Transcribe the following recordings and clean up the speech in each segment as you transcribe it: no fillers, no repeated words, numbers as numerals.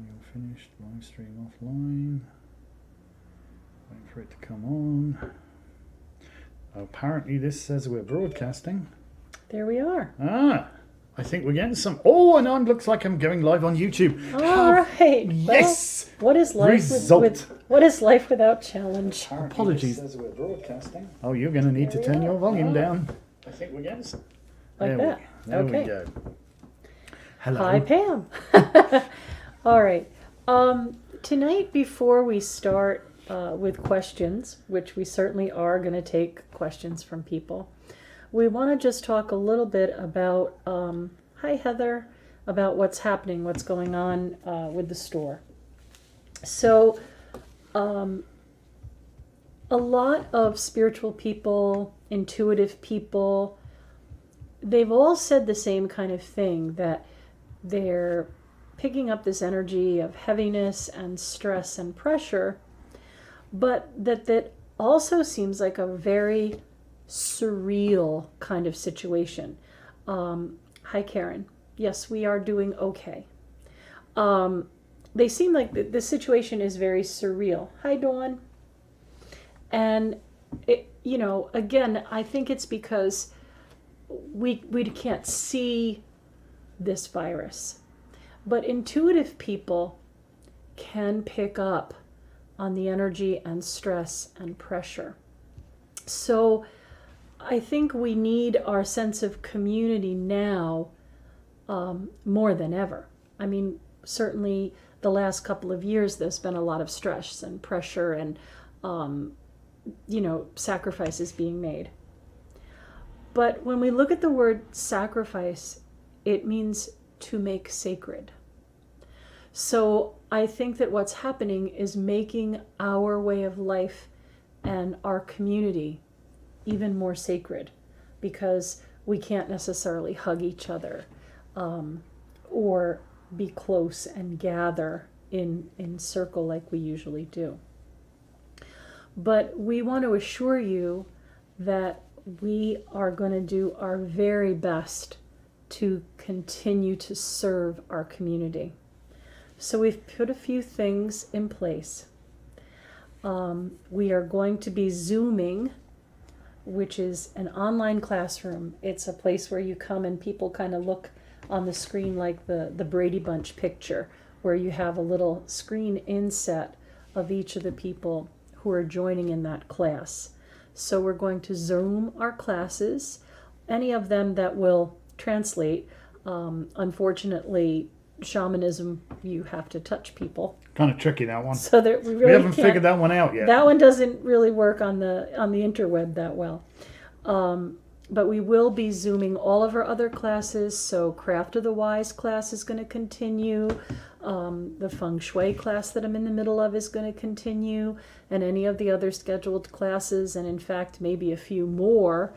You're finished. Live stream offline. Waiting for it to come on. Apparently this says we're broadcasting. There we are. I think we're getting some. Oh, and it looks like I'm going live on YouTube. All right. Yes. Well, what is life what is life without challenge? Apologies. This says we're broadcasting. Oh, you're going to need to turn your volume down. I think we're getting some. Like that. There we go. Hello. Hi, Pam. All right. Tonight, before we start with questions, which we certainly are going to take questions from people, we want to just talk a little bit about, hi Heather, about what's happening, what's going on with the store. So, a lot of spiritual people, intuitive people, they've all said the same kind of thing, that they're picking up this energy of heaviness and stress and pressure, but that also seems like a very surreal kind of situation. Hi, Karen. Yes, we are doing okay. They seem like the situation is very surreal. Hi, Dawn. And, again, I think it's because we can't see this virus. But intuitive people can pick up on the energy and stress and pressure. So I think we need our sense of community now more than ever. I mean, certainly the last couple of years there's been a lot of stress and pressure and, sacrifices being made. But when we look at the word sacrifice, it means to make sacred. So I think that what's happening is making our way of life and our community even more sacred, because we can't necessarily hug each other or be close and gather in circle like we usually do. But we want to assure you that we are going to do our very best to continue to serve our community. So we've put a few things in place. We are going to be Zooming, which is an online classroom. It's a place where you come and people kind of look on the screen like the Brady Bunch picture, where you have a little screen inset of each of the people who are joining in that class. So we're going to Zoom our classes, any of them that will translate. Unfortunately, shamanism, you have to touch people. Kind of tricky, that one. So that we haven't figured that one out yet. That one doesn't really work on the interweb that well. But we will be Zooming all of our other classes. So Craft of the Wise class is going to continue. The Feng Shui class that I'm in the middle of is going to continue. And any of the other scheduled classes, and in fact maybe a few more,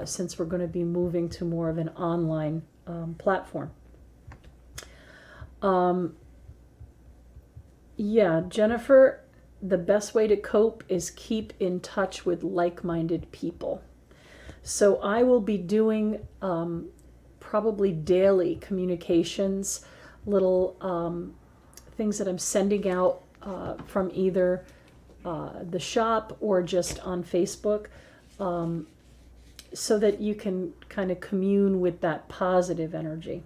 since we're going to be moving to more of an online platform. Jennifer, the best way to cope is keep in touch with like-minded people. So I will be doing probably daily communications, little things that I'm sending out from either the shop or just on Facebook, so that you can kind of commune with that positive energy.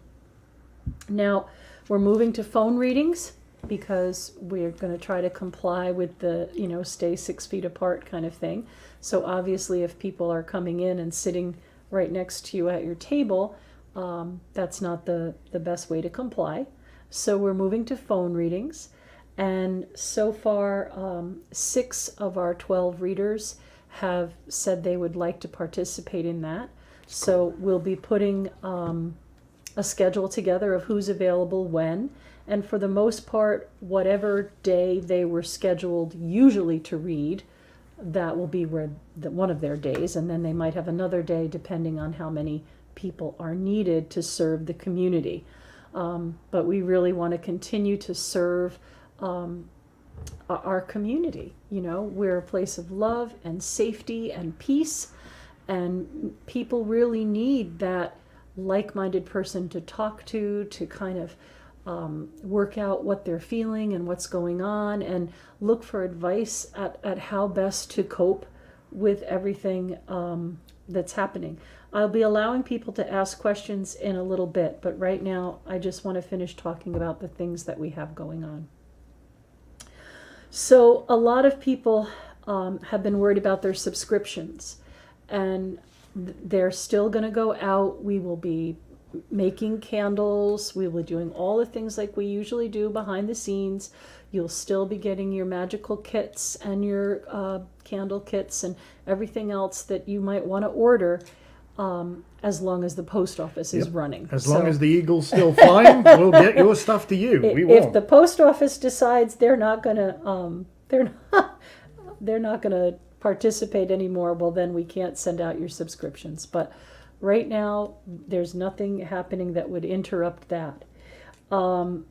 Now, we're moving to phone readings because we're going to try to comply with the, stay 6 feet apart kind of thing. So obviously if people are coming in and sitting right next to you at your table, that's not the best way to comply. So we're moving to phone readings. And so far, 6 of our 12 readers have said they would like to participate in that. So we'll be putting a schedule together of who's available when, and for the most part, whatever day they were scheduled usually to read, that will be one of their days, and then they might have another day depending on how many people are needed to serve the community. But we really want to continue to serve our community. We're a place of love and safety and peace, and people really need that like-minded person to talk to kind of work out what they're feeling and what's going on, and look for advice at how best to cope with everything that's happening. I'll be allowing people to ask questions in a little bit, but right now I just want to finish talking about the things that we have going on. So a lot of people have been worried about their subscriptions, and they're still going to go out. We will be making candles. We will be doing all the things like we usually do behind the scenes. You'll still be getting your magical kits and your candle kits and everything else that you might want to order, as long as the post office is running. As long as the eagle's still flying, we'll get your stuff to you. We will. If the post office decides they're not gonna they're not gonna participate anymore, well then we can't send out your subscriptions. But right now there's nothing happening that would interrupt that. And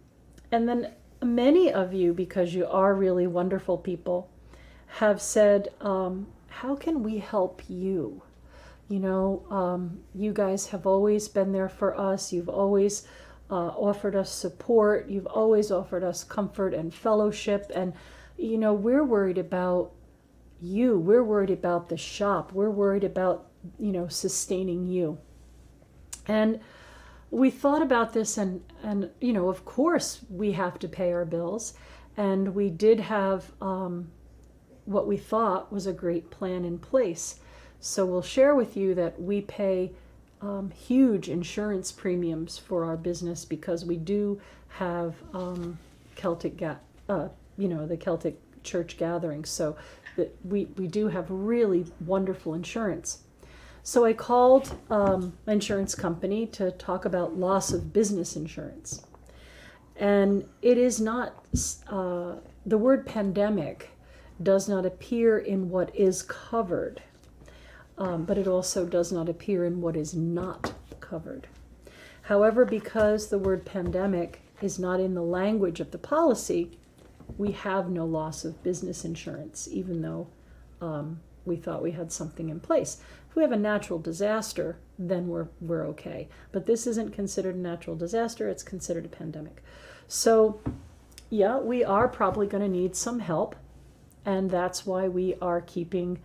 then many of you, because you are really wonderful people, have said, how can we help you? You know, you guys have always been there for us. You've always offered us support. You've always offered us comfort and fellowship. And, you know, we're worried about you. We're worried about the shop. We're worried about, you know, sustaining you. And we thought about this, and you know, of course we have to pay our bills. And we did have what we thought was a great plan in place. So we'll share with you that we pay huge insurance premiums for our business, because we do have the Celtic church gatherings. So that we do have really wonderful insurance. So I called my insurance company to talk about loss of business insurance. And it is not, the word pandemic does not appear in what is covered. But it also does not appear in what is not covered. However, because the word pandemic is not in the language of the policy, we have no loss of business insurance, even though we thought we had something in place. If we have a natural disaster, then we're okay. But this isn't considered a natural disaster, it's considered a pandemic. So, yeah, we are probably going to need some help, and that's why we are keeping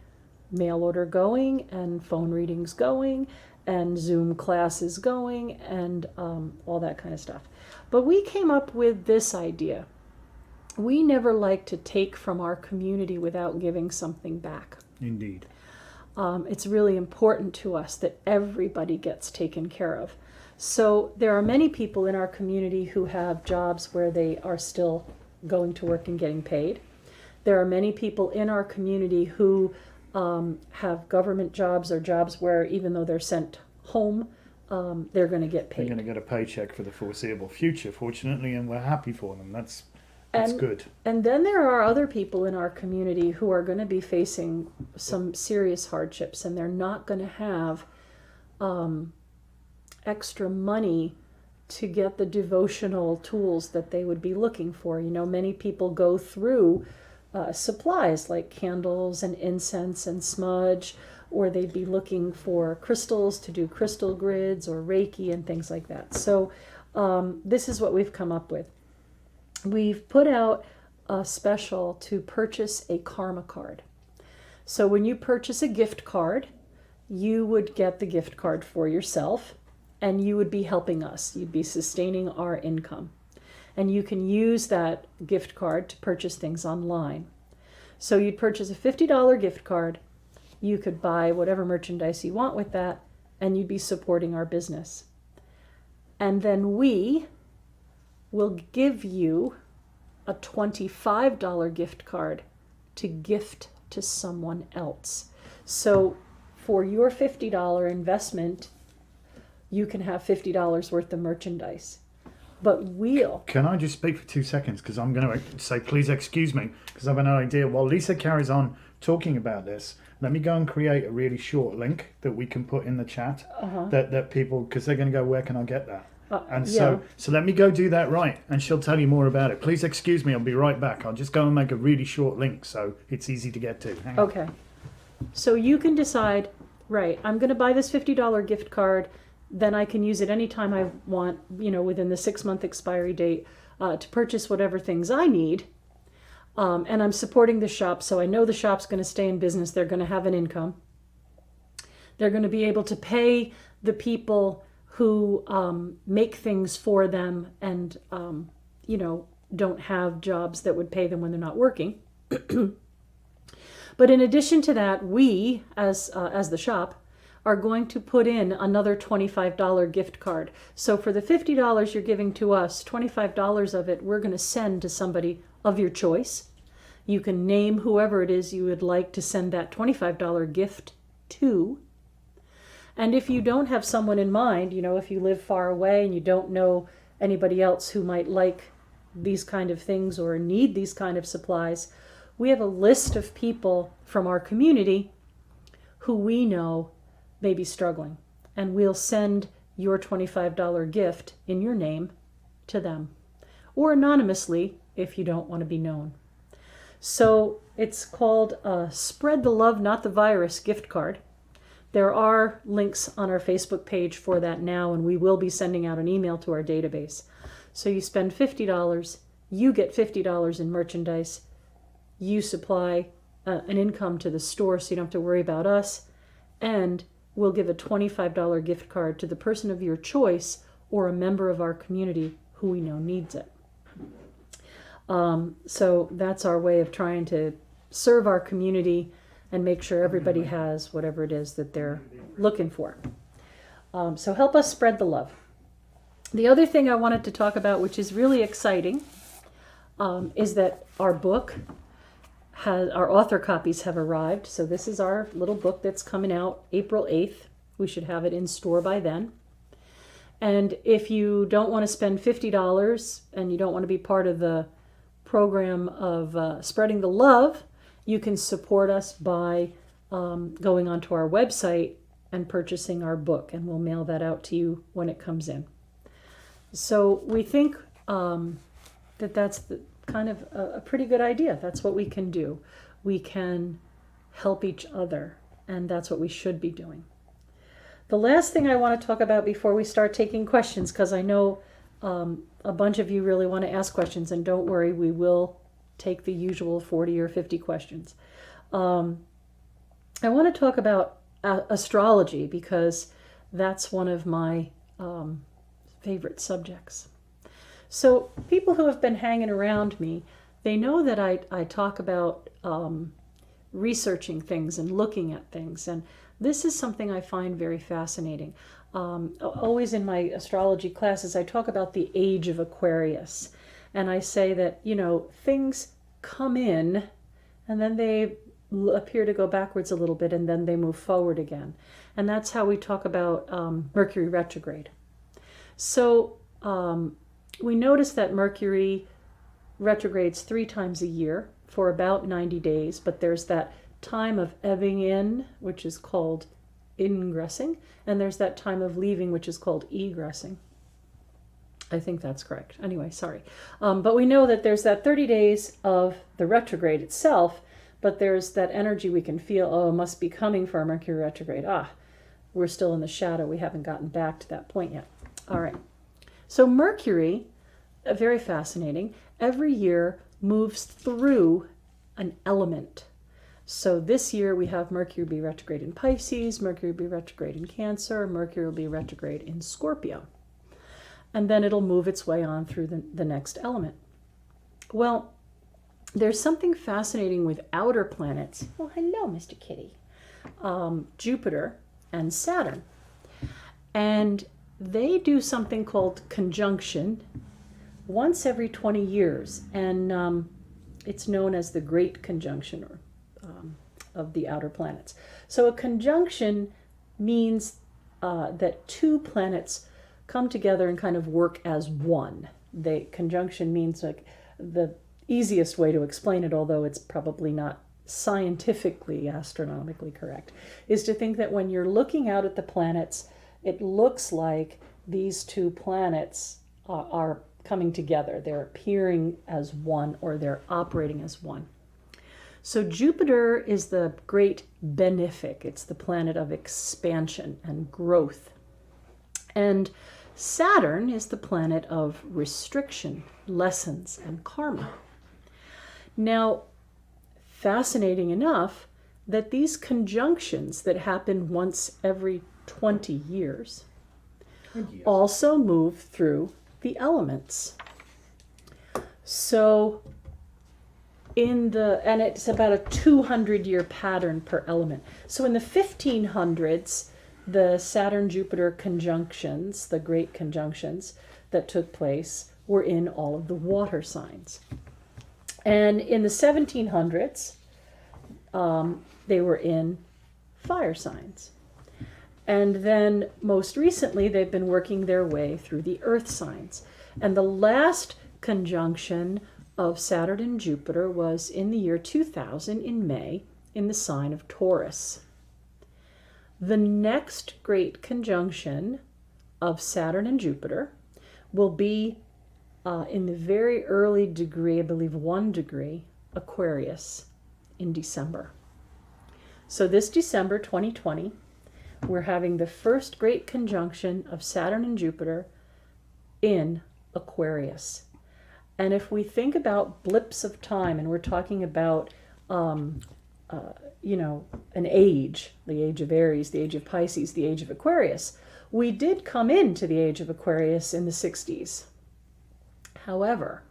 mail order going and phone readings going and Zoom classes going and all that kind of stuff. But we came up with this idea. We never like to take from our community without giving something back. Indeed. It's really important to us that everybody gets taken care of. So there are many people in our community who have jobs where they are still going to work and getting paid. There are many people in our community who have government jobs or jobs where even though they're sent home, they're going to get paid. They're going to get a paycheck for the foreseeable future, fortunately, and we're happy for them. That's good. And then there are other people in our community who are going to be facing some serious hardships, and they're not going to have extra money to get the devotional tools that they would be looking for. You know, many people go through supplies like candles and incense and smudge, or they'd be looking for crystals to do crystal grids or Reiki and things like that. So this is what we've come up with. We've put out a special to purchase a karma card. So when you purchase a gift card, you would get the gift card for yourself, and you would be helping us. You'd be sustaining our income. And you can use that gift card to purchase things online. So you'd purchase a $50 gift card. You could buy whatever merchandise you want with that, and you'd be supporting our business. And then we will give you a $25 gift card to gift to someone else. So for your $50 investment, you can have $50 worth of merchandise. But Can I just speak for 2 seconds? Because I'm going to say, please excuse me, because I have no idea. While Lisa carries on talking about this, let me go and create a really short link that we can put in the chat that people, because they're going to go, where can I get that? So let me go do that right, and she'll tell you more about it. Please excuse me, I'll be right back. I'll just go and make a really short link so it's easy to get to. Hang on. Okay. So you can decide, right, I'm going to buy this $50 gift card, then I can use it anytime I want, within the 6-month expiry date, to purchase whatever things I need. And I'm supporting the shop, so I know the shop's going to stay in business. They're going to have an income. They're going to be able to pay the people who make things for them and, don't have jobs that would pay them when they're not working. But in addition to that, we, as the shop, are going to put in another $25 gift card. So for the $50 you're giving to us, $25 of it we're going to send to somebody of your choice. You can name whoever it is you would like to send that $25 gift to. And if you don't have someone in mind, if you live far away and you don't know anybody else who might like these kind of things or need these kind of supplies, we have a list of people from our community who we know may be struggling. And we'll send your $25 gift in your name to them. Or anonymously if you don't want to be known. So it's called Spread the Love, Not the Virus gift card. There are links on our Facebook page for that now, and we will be sending out an email to our database. So you spend $50, you get $50 in merchandise, you supply an income to the store so you don't have to worry about us, and we'll give a $25 gift card to the person of your choice or a member of our community who we know needs it. So that's our way of trying to serve our community and make sure everybody has whatever it is that they're looking for. So help us spread the love. The other thing I wanted to talk about, which is really exciting, is that our book our author copies have arrived. So this is our little book that's coming out April 8th. We should have it in store by then. And if you don't want to spend $50 and you don't want to be part of the program of spreading the love, you can support us by going onto our website and purchasing our book, and we'll mail that out to you when it comes in. So we think that that's kind of a pretty good idea. That's what we can do. We can help each other, and that's what we should be doing. The last thing I want to talk about before we start taking questions, because I know a bunch of you really want to ask questions, and don't worry, we will take the usual 40 or 50 questions. I want to talk about astrology because that's one of my favorite subjects. So people who have been hanging around me, they know that I talk about researching things and looking at things, and this is something I find very fascinating. Always in my astrology classes, I talk about the age of Aquarius. And I say that, things come in and then they appear to go backwards a little bit and then they move forward again. And that's how we talk about Mercury retrograde. So we notice that Mercury retrogrades 3 times a year for about 90 days, but there's that time of ebbing in, which is called ingressing, and there's that time of leaving, which is called egressing. I think that's correct. Anyway, sorry. But we know that there's that 30 days of the retrograde itself, but there's that energy we can feel, it must be coming for a Mercury retrograde. We're still in the shadow. We haven't gotten back to that point yet. All right. So Mercury, very fascinating, every year moves through an element. So this year we have Mercury be retrograde in Pisces, Mercury be retrograde in Cancer, Mercury will be retrograde in Scorpio. And then it'll move its way on through the next element. Well, there's something fascinating with outer planets. Well, hello, Mr. Kitty. Jupiter and Saturn. And they do something called conjunction once every 20 years. And it's known as the Great Conjunction of the outer planets. So a conjunction means that 2 planets come together and kind of work as one. The conjunction means, like, the easiest way to explain it, although it's probably not scientifically, astronomically correct, is to think that when you're looking out at the planets, it looks like these 2 planets are coming together. They're appearing as one, or they're operating as one. So Jupiter is the great benefic. It's the planet of expansion and growth. And Saturn is the planet of restriction, lessons, and karma. Now, fascinating enough that these conjunctions that happen once every 20 years also move through the elements. So and it's about a 200-year pattern per element. So in the 1500s, the Saturn-Jupiter conjunctions, the great conjunctions that took place, were in all of the water signs. And in the 1700s, they were in fire signs. And then most recently, they've been working their way through the earth signs. And the last conjunction of Saturn and Jupiter was in the year 2000 in May in the sign of Taurus. The next great conjunction of Saturn and Jupiter will be in the very early degree, I believe 1 degree, Aquarius in December. So this December 2020, we're having the first great conjunction of Saturn and Jupiter in Aquarius. And if we think about blips of time, and we're talking about, an age, the age of Aries, the age of Pisces, the age of Aquarius, we did come into the age of Aquarius in the 60s. However,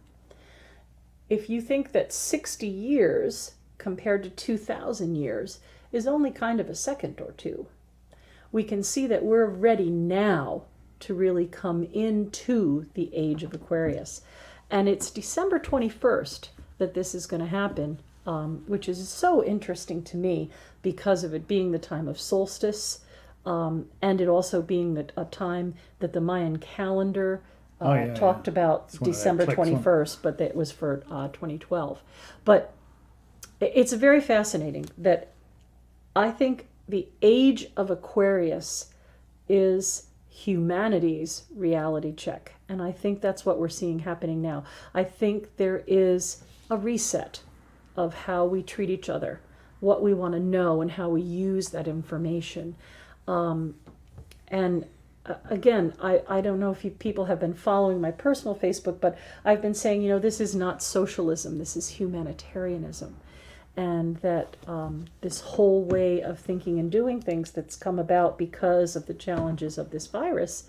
if you think that 60 years compared to 2,000 years is only kind of a second or two, we can see that we're ready now to really come into the age of Aquarius. And it's December 21st that this is going to happen, which is so interesting to me because of it being the time of solstice, and it also being a time that the Mayan calendar talked about December 21st, but it was for 2012. But it's very fascinating that I think the age of Aquarius is humanity's reality check. And I think that's what we're seeing happening now. I think there is a reset of how we treat each other, what we want to know, and how we use that information. Again, I don't know if people have been following my personal Facebook, but I've been saying, this is not socialism, this is humanitarianism. And that this whole way of thinking and doing things that's come about because of the challenges of this virus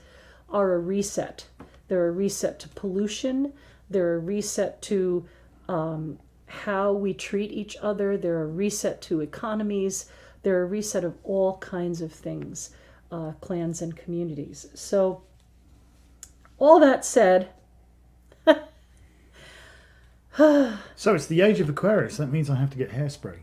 are a reset. They're a reset to pollution. They're a reset to how we treat each other. They're a reset to economies. They're a reset of all kinds of things, clans and communities. So all that said, so it's the age of Aquarius. That means I have to get hairspray.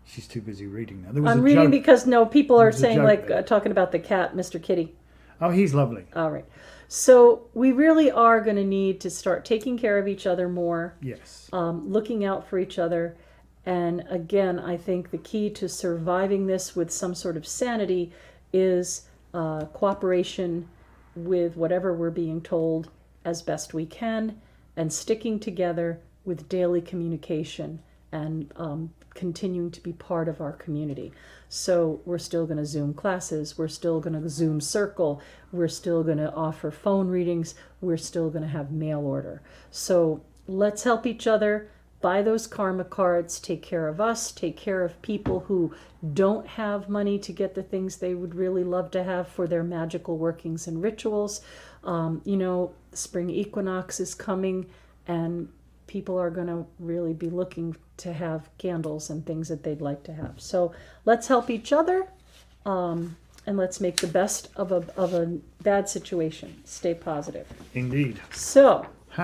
She's too busy reading now. I'm reading because people are saying talking about the cat, Mr. Kitty. Oh, he's lovely. All right. So we really are going to need to start taking care of each other more. Yes. Looking out for each other. And again, I think the key to surviving this with some sort of sanity is cooperation with whatever we're being told as best we can, and sticking together with daily communication and continuing to be part of our community. So we're still going to Zoom classes, we're still going to Zoom circle, we're still going to offer phone readings, we're still going to have mail order. So let's help each other, buy those karma cards, take care of us, take care of people who don't have money to get the things they would really love to have for their magical workings and rituals. Spring equinox is coming, and people are going to really be looking to have candles and things that they'd like to have. So let's help each other, and let's make the best of a bad situation. Stay positive. Indeed. So #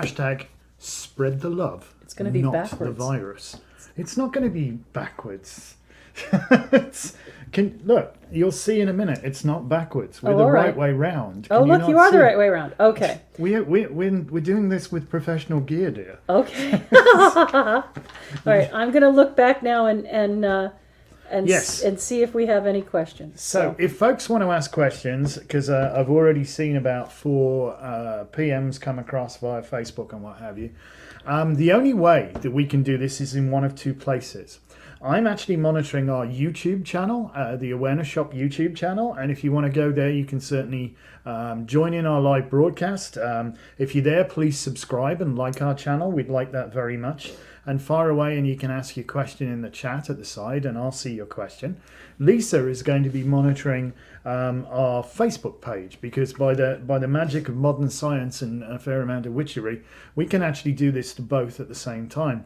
spread the love. It's going to be not backwards. The virus. It's not going to be backwards. Look, you'll see in a minute. It's not backwards. We're the right way round. Look, you are the right way round. Okay. We're doing this with professional gear, dear. Okay. All right. I'm going to look back now and and Yes. and see if we have any questions. So if folks want to ask questions, because I've already seen about 4 PMs come across via Facebook and what have you, the only way that we can do this is in one of 2 places. I'm actually monitoring our YouTube channel, the Awareness Shop YouTube channel, and if you want to go there, you can certainly join in our live broadcast. If you're there, please subscribe and like our channel. We'd like that very much. And fire away, and you can ask your question in the chat at the side, and I'll see your question. Lisa is going to be monitoring our Facebook page, because by the magic of modern science and a fair amount of witchery, we can actually do this to both at the same time.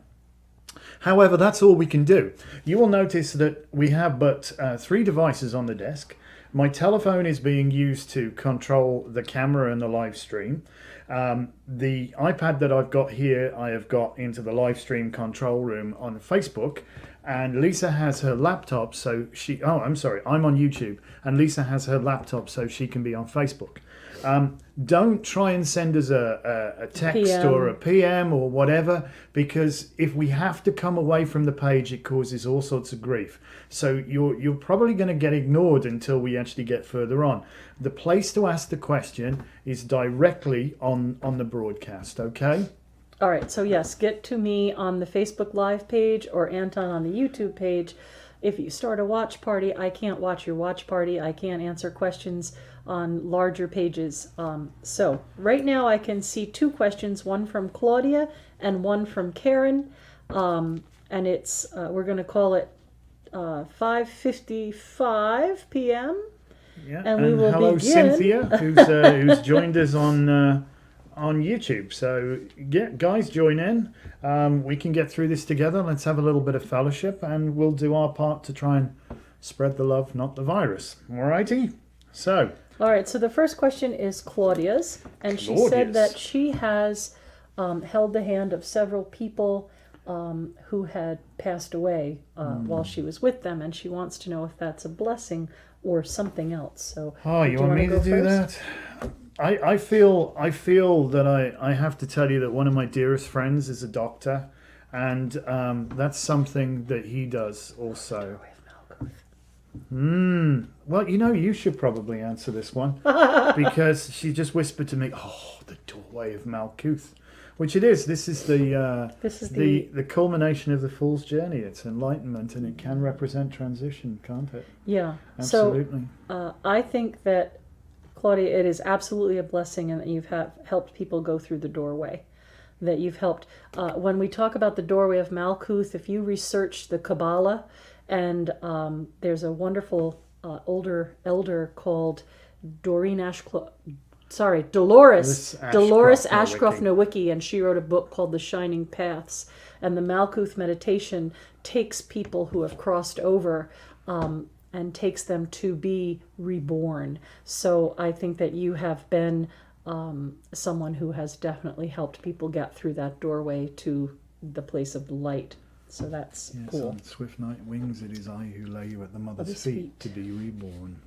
However, that's all we can do. You will notice that we have but 3 devices on the desk. My telephone is being used to control the camera and the live stream. The iPad that I've got here, I have got into the live stream control room on Facebook. And Lisa has her laptop, so she... Oh, I'm sorry, I'm on YouTube. And Lisa has her laptop, so she can be on Facebook. Don't try and send us a text PM. or a PM or whatever, because if we have to come away from the page, it causes all sorts of grief. So you're probably going to get ignored until we actually get further on. The place to ask the question is directly on the broadcast, okay? All right, so yes, get to me on the Facebook Live page or Anton on the YouTube page. If you start a watch party, I can't watch your watch party. I can't answer questions on larger pages. So right now I can see 2 questions, one from Claudia and one from Karen. And it's we're going to call it 5:55 p.m. Yeah, and we will hello begin. Cynthia, who's joined us on YouTube. So yeah, guys, join in. We can get through this together. Let's have a little bit of fellowship, and we'll do our part to try and spread the love, not the virus. Alrighty. So. All right. So the first question is Claudia's, and she said that she has held the hand of several people who had passed away while she was with them, and she wants to know if that's a blessing or something else. So. Oh, you want me to do that? I feel that I have to tell you that one of my dearest friends is a doctor, and that's something that he does also. Well, you should probably answer this one, because she just whispered to me, "Oh, the doorway of Malkuth," which it is. This is the culmination of the fool's journey. It's enlightenment, and it can represent transition, can't it? Yeah, absolutely. So I think that, Claudia, it is absolutely a blessing, and that you've helped people go through the doorway. That you've helped. When we talk about the doorway of Malkuth, if you research the Kabbalah, and there's a wonderful older elder called Dolores Ashcroft Nowicki, and she wrote a book called The Shining Paths. And the Malkuth meditation takes people who have crossed over and takes them to be reborn. So I think that you have been someone who has definitely helped people get through that doorway to the place of light. So that's cool. On swift night wings, it is I who lay you at the mother's feet to be reborn.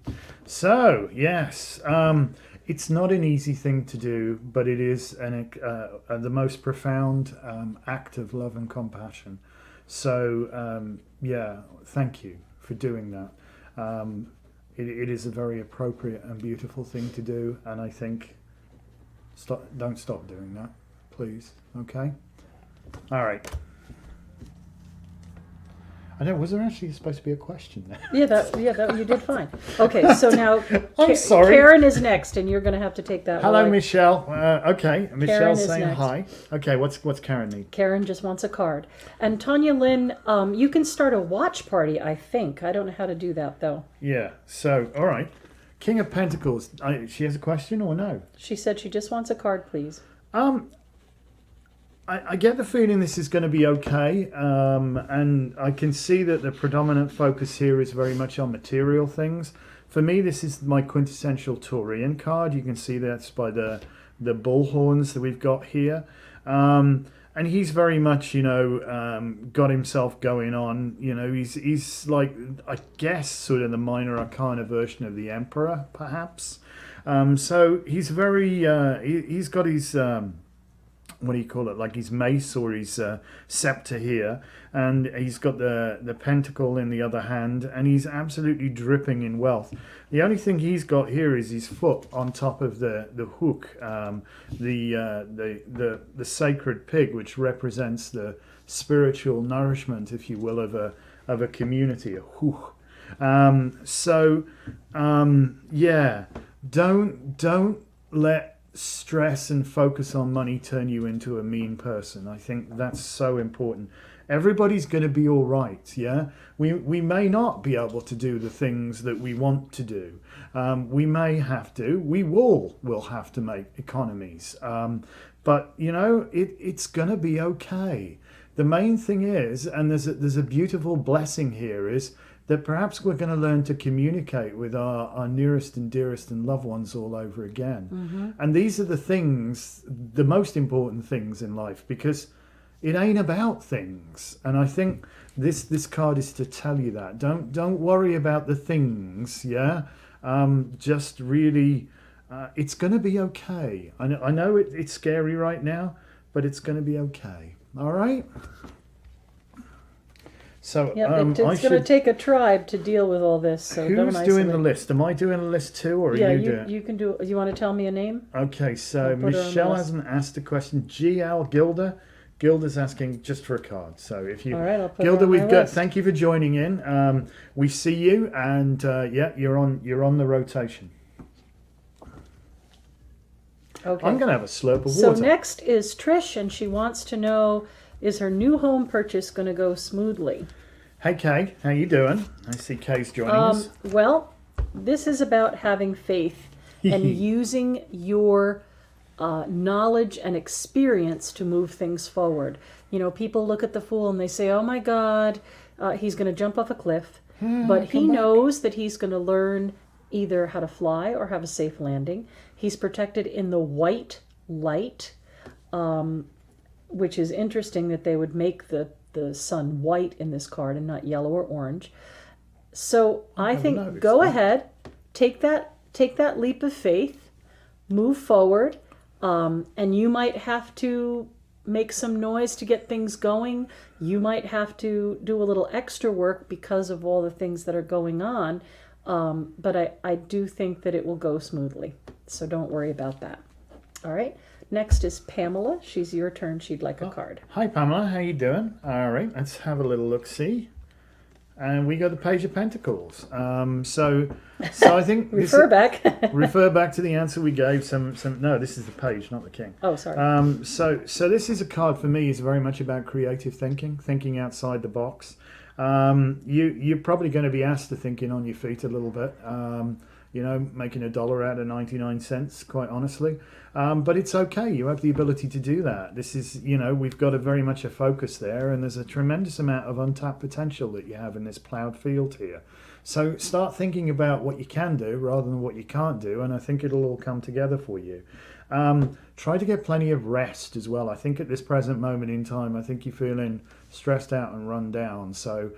So, yes, it's not an easy thing to do, but it is the most profound act of love and compassion. So, thank you for doing that. It is a very appropriate and beautiful thing to do, and I think don't stop doing that, please. Okay? All right. I know. Was there actually supposed to be a question there? Yeah, you did fine. Okay, so now I'm sorry. Karen is next, and you're going to have to take that. Hello, Michelle. Okay, Michelle's saying next. hi. Okay, what's Karen need? Karen just wants a card. And Tanya Lynn, you can start a watch party, I think. I don't know how to do that, though. Yeah, so, all right. King of Pentacles. She has a question or no? She said she just wants a card, please. I get the feeling this is going to be okay, and I can see that the predominant focus here is very much on material things. For me, this is my quintessential Taurian card. You can see that's by the bull horns that we've got here. And he's very much, got himself going on. He's like, I guess, sort of the minor arcana version of the Emperor, perhaps. So he's very, he's got his... what do you call it, like his mace or his scepter here, and he's got the pentacle in the other hand, and he's absolutely dripping in wealth. The only thing he's got here is his foot on top of the hook, the sacred pig, which represents the spiritual nourishment, if you will, of a community, a hook. Yeah, don't let stress and focus on money turn you into a mean person. I think that's so important. Everybody's going to be all right. Yeah, we may not be able to do the things that we want to do. We may have to. We will have to make economies. But you know, it's going to be okay. The main thing is, and there's a beautiful blessing here, is that perhaps we're going to learn to communicate with our nearest and dearest and loved ones all over again. Mm-hmm. And these are the things, the most important things in life, because it ain't about things. And I think this card is to tell you that. Don't worry about the things, yeah? Just really, it's going to be okay. I know it's scary right now, but it's going to be okay. All right? So it's going to take a tribe to deal with all this. So who's doing the list? Am I doing the list too, or are you doing it? You can do it. You want to tell me a name? Okay, so Michelle hasn't asked a question. GL Gilda's asking just for a card. So if you, all right, I'll put Gilda, it on we've my got. list. Thank you for joining in. We see you, and you're on the rotation. Okay. I'm going to have a slurp of water. So next is Trish, and she wants to know: is her new home purchase going to go smoothly? Hey Kay, how you doing? I see Kay's joining us. Well, this is about having faith and using your knowledge and experience to move things forward. You know, people look at the Fool and they say, oh my God, he's going to jump off a cliff. But he knows that he's going to learn either how to fly or have a safe landing. He's protected in the white light, which is interesting that they would make the sun white in this card and not yellow or orange. So I think go ahead, take that leap of faith, move forward, and you might have to make some noise to get things going. You might have to do a little extra work because of all the things that are going on. But I do think that it will go smoothly. So don't worry about that. All right. Next is Pamela. She's your turn. She'd like a card. Hi, Pamela. How you doing? All right. Let's have a little look-see. And we got the Page of Pentacles. So I think... refer back to the answer we gave. No, this is the Page, not the King. Oh, sorry. So this is a card for me. Is very much about creative thinking outside the box. You're probably going to be asked to thinking on your feet a little bit. Making $1 out of 99 cents, quite honestly. But it's okay. You have the ability to do that. This is, we've got very much a focus there, and there's a tremendous amount of untapped potential that you have in this plowed field here. So start thinking about what you can do rather than what you can't do, and I think it'll all come together for you. Try to get plenty of rest as well. I think at this present moment in time, I think you're feeling stressed out and run down. So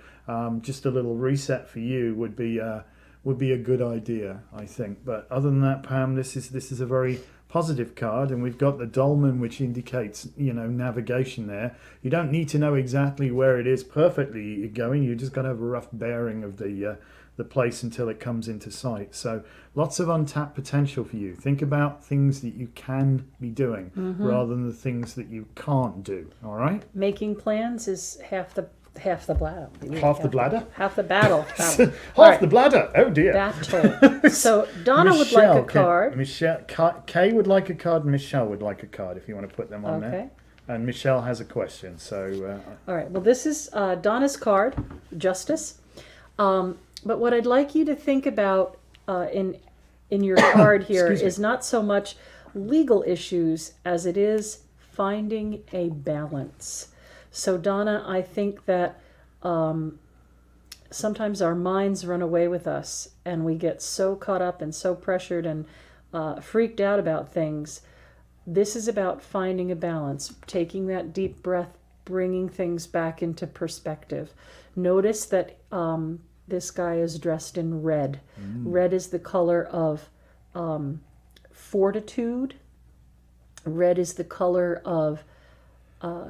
just a little reset for you would be a good idea, I think. But other than that, Pam, this is a very positive card, and we've got the dolmen, which indicates navigation there. You don't need to know exactly where it is perfectly you're going. You just got to have a rough bearing of the place until it comes into sight. So lots of untapped potential for you. Think about things that you can be doing rather than the things that you can't do. All right. Making plans is half the bladder. Half the bladder? Half the battle. Half the bladder. Oh dear. Battle. So Donna would like a card. Kay would like a card, and Michelle would like a card if you want to put them on there. Okay. And Michelle has a question. So. All right. Well, this is Donna's card, Justice. But what I'd like you to think about in your card here is not so much legal issues as it is finding a balance. So Donna, I think that sometimes our minds run away with us and we get so caught up and so pressured and freaked out about things. This is about finding a balance, taking that deep breath, bringing things back into perspective. Notice that this guy is dressed in red. Red is the color of fortitude. Red is the color of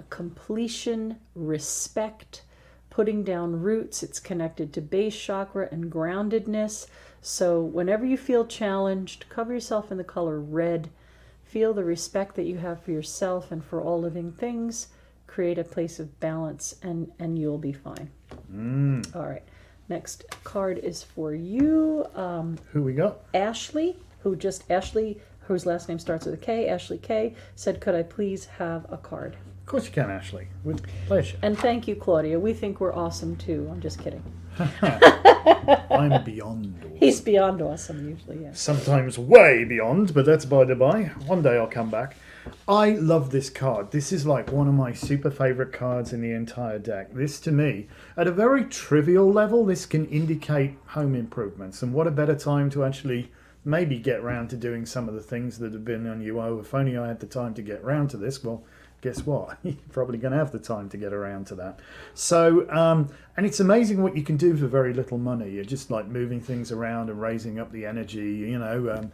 completion, respect, putting down roots. It's connected to base chakra and groundedness. So whenever you feel challenged, cover yourself in the color red. Feel the respect that you have for yourself and for all living things. Create a place of balance, and you'll be fine. All right. Next card is for you. Who we got? Ashley, whose last name starts with a K. Ashley K. said, could I please have a card? Of course you can, Ashley. With pleasure. And thank you, Claudia. We think we're awesome, too. I'm just kidding. I'm beyond awesome. He's beyond awesome, usually, yes. Sometimes way beyond, but that's by the by. One day I'll come back. I love this card. This is like one of my super favorite cards in the entire deck. This, to me, at a very trivial level, this can indicate home improvements. And what a better time to actually maybe get round to doing some of the things that have been on you. Oh, if only I had the time to get round to this. Well, guess what? You're probably going to have the time to get around to that. So, and it's amazing what you can do for very little money. You're just like moving things around and raising up the energy. You know,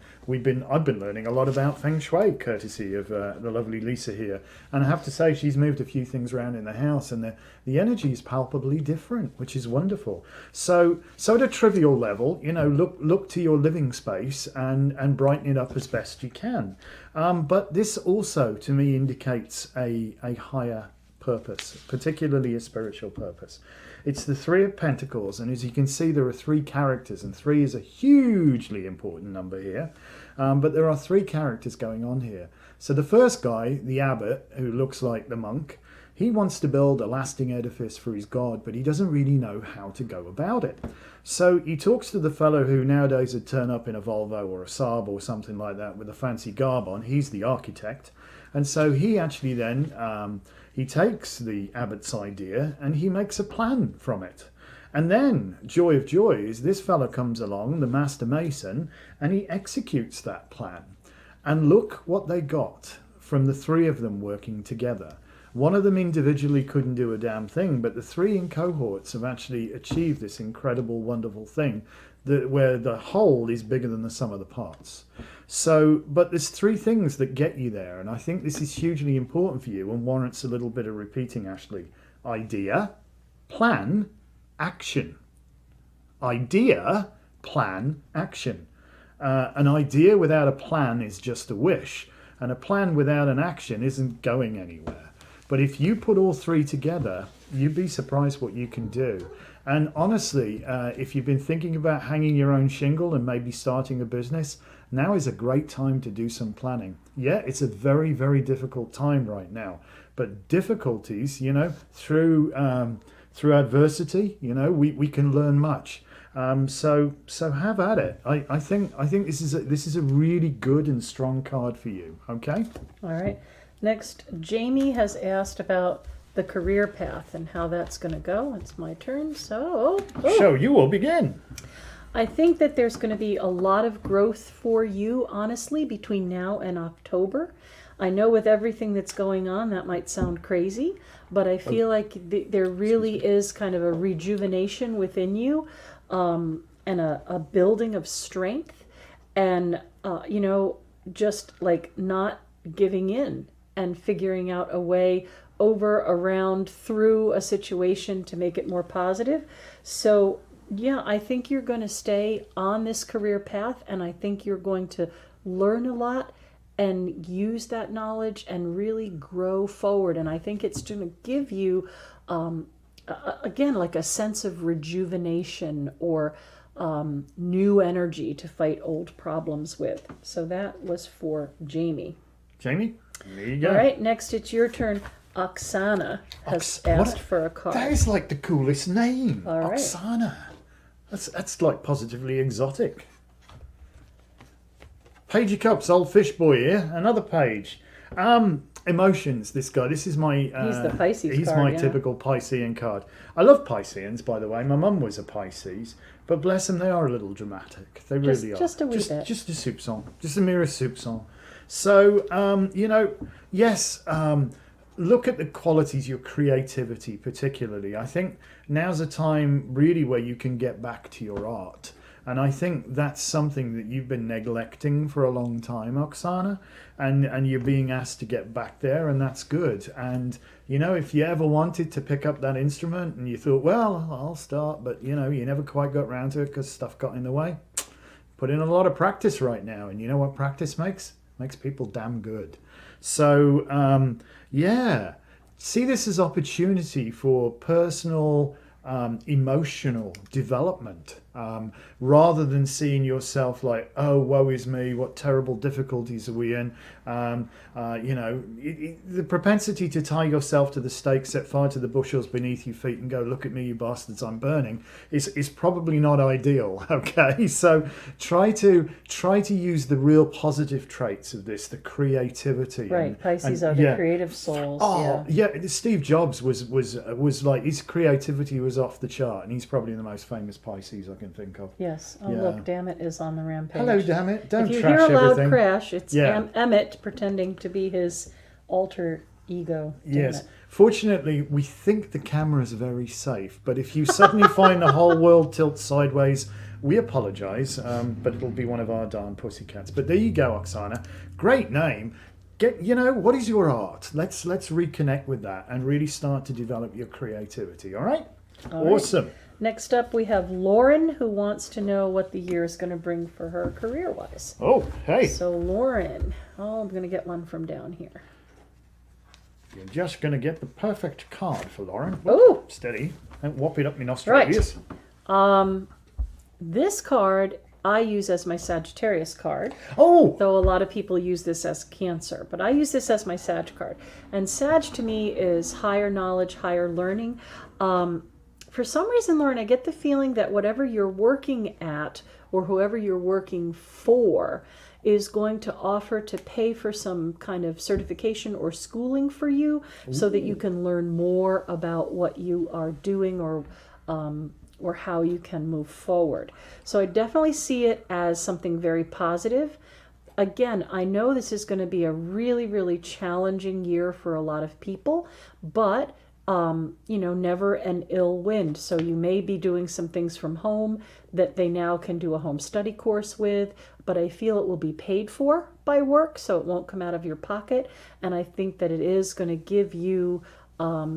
I've been learning a lot about Feng Shui, courtesy of the lovely Lisa here. And I have to say, she's moved a few things around in the house, and the energy is palpably different, which is wonderful. So at a trivial level, you know, look to your living space and brighten it up as best you can. But this also, to me, indicates a higher purpose, particularly a spiritual purpose. It's the Three of Pentacles, and as you can see, there are three characters, and three is a hugely important number here. But there are three characters going on here. So the first guy, the abbot, who looks like the monk, he wants to build a lasting edifice for his god, but he doesn't really know how to go about it. So he talks to the fellow who nowadays would turn up in a Volvo or a Saab or something like that with a fancy garb on. He's the architect. And so he actually then, he takes the abbot's idea and he makes a plan from it. And then, joy of joys, this fellow comes along, the master mason, and he executes that plan. And look what they got from the three of them working together. One of them individually couldn't do a damn thing, but the three in cohorts have actually achieved this incredible, wonderful thing where the whole is bigger than the sum of the parts. So, but there's three things that get you there, and I think this is hugely important for you and warrants a little bit of repeating, Ashley. Idea, plan, action. Idea, plan, action. An idea without a plan is just a wish, and a plan without an action isn't going anywhere. But if you put all three together, you'd be surprised what you can do. And honestly, if you've been thinking about hanging your own shingle and maybe starting a business, now is a great time to do some planning. Yeah, it's a very, very difficult time right now. But difficulties, you know, through adversity, you know, we can learn much. So have at it. I think this is a really good and strong card for you. Okay. All right. Next, Jamie has asked about the career path and how that's going to go. It's my turn. So you will begin. I think that there's going to be a lot of growth for you, honestly, between now and October. I know with everything that's going on, that might sound crazy, but I feel like there really is kind of a rejuvenation within you, and a building of strength, and, you know, just like not giving in and figuring out a way over, around, through a situation to make it more positive. So, yeah, I think you're going to stay on this career path, and I think you're going to learn a lot and use that knowledge and really grow forward. And I think it's going to give you, again, like a sense of rejuvenation or new energy to fight old problems with. So that was for Jamie. Jamie, there you go. All right, next it's your turn. Oksana has asked for a card. That is like the coolest name. All right. Oksana. That's like positively exotic. Page of Cups, old fish boy here. Another page. Emotions, this guy. This is my... he's the Pisces He's card, my yeah. typical Piscean card. I love Pisceans, by the way. My mum was a Pisces. But bless them, they are a little dramatic. They really are. Just a wee bit. Just a soupçon. Just a mere soupçon. So, you know, yes... look at the qualities, your creativity particularly. I think now's a time really where you can get back to your art. And I think that's something that you've been neglecting for a long time, Oksana, and you're being asked to get back there, and that's good. And if you ever wanted to pick up that instrument and you thought, well, I'll start, but you never quite got around to it because stuff got in the way, put in a lot of practice right now, and you know what practice makes people damn good. So see this as opportunity for personal emotional development, rather than seeing yourself like, oh, woe is me, what terrible difficulties are we in. The propensity to tie yourself to the stake set fire to the bushels beneath your feet and go, look at me, you bastards, I'm burning, is probably not ideal. Okay, so try to use the real positive traits of this, the creativity. Right, Pisces are the creative souls. Oh yeah. Steve Jobs was like, his creativity was off the chart, and he's probably the most famous Pisces I can think of. Yes. Oh, look, Dammit is on the rampage. Hello, Dammit. Don't if you trash hear a loud everything. crash, it's Emmett pretending to be his alter ego. Yes. Fortunately, we think the camera's very safe, but if you suddenly find the whole world tilts sideways, we apologise, but it'll be one of our darn pussycats. But there you go, Oksana. Great name. What is your art? Let's reconnect with that and really start to develop your creativity. All right? Awesome. Right. Next up, we have Lauren, who wants to know what the year is going to bring for her career-wise. Oh, hey. So, Lauren, I'm going to get one from down here. You're just going to get the perfect card for Lauren. Oh! Steady. Don't whop it up my nostrils. Right. This card I use as my Sagittarius card. Oh! Though a lot of people use this as Cancer. But I use this as my Sag card. And Sag to me is higher knowledge, higher learning. For some reason, Lauren, I get the feeling that whatever you're working at or whoever you're working for is going to offer to pay for some kind of certification or schooling for you. Ooh. So that you can learn more about what you are doing or how you can move forward. So I definitely see it as something very positive. Again, I know this is going to be a really, really challenging year for a lot of people, but never an ill wind. So you may be doing some things from home that they now can do a home study course with, but I feel it will be paid for by work, so it won't come out of your pocket. And I think that it is going to give you a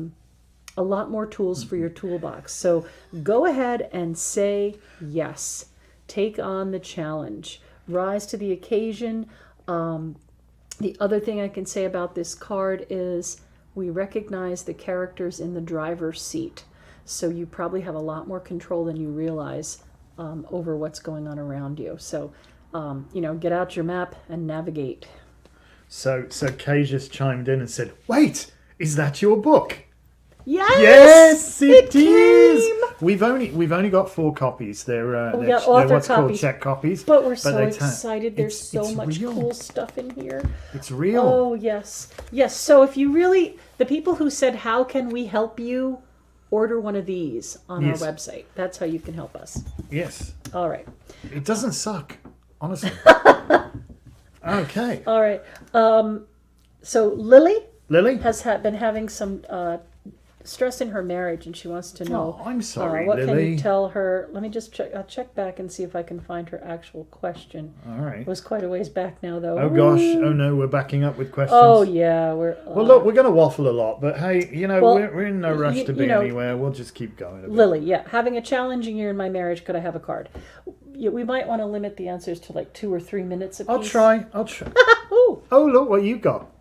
lot more tools for your toolbox. So go ahead and say yes. Take on the challenge. Rise to the occasion. The other thing I can say about this card is we recognize the characters in the driver's seat. So you probably have a lot more control than you realize over what's going on around you. So, get out your map and navigate. So Kay just chimed in and said, wait, is that your book? Yes, it is. We've only got 4 copies. They're what's called check copies. But we're so excited. There's so much cool stuff in here. It's real. Oh yes. So if you really, the people who said, how can we help you, order one of these on our website. That's how you can help us. Yes. All right. It doesn't suck, honestly. Okay. All right. So Lily has been having some stress in her marriage, and she wants to know. Oh, I'm sorry, what Lily. can you tell her? Let me just check. I'll check back and see if I can find her actual question. All right. It was quite a ways back now, though. Oh gosh! Oh no, we're backing up with questions. Oh yeah, we're. Well, look, we're going to waffle a lot, but hey, we're in no rush to be anywhere. We'll just keep going. Lily, having a challenging year in my marriage. Could I have a card? We might want to limit the answers to like 2 or 3 minutes apiece. I'll try. Oh, look what you got.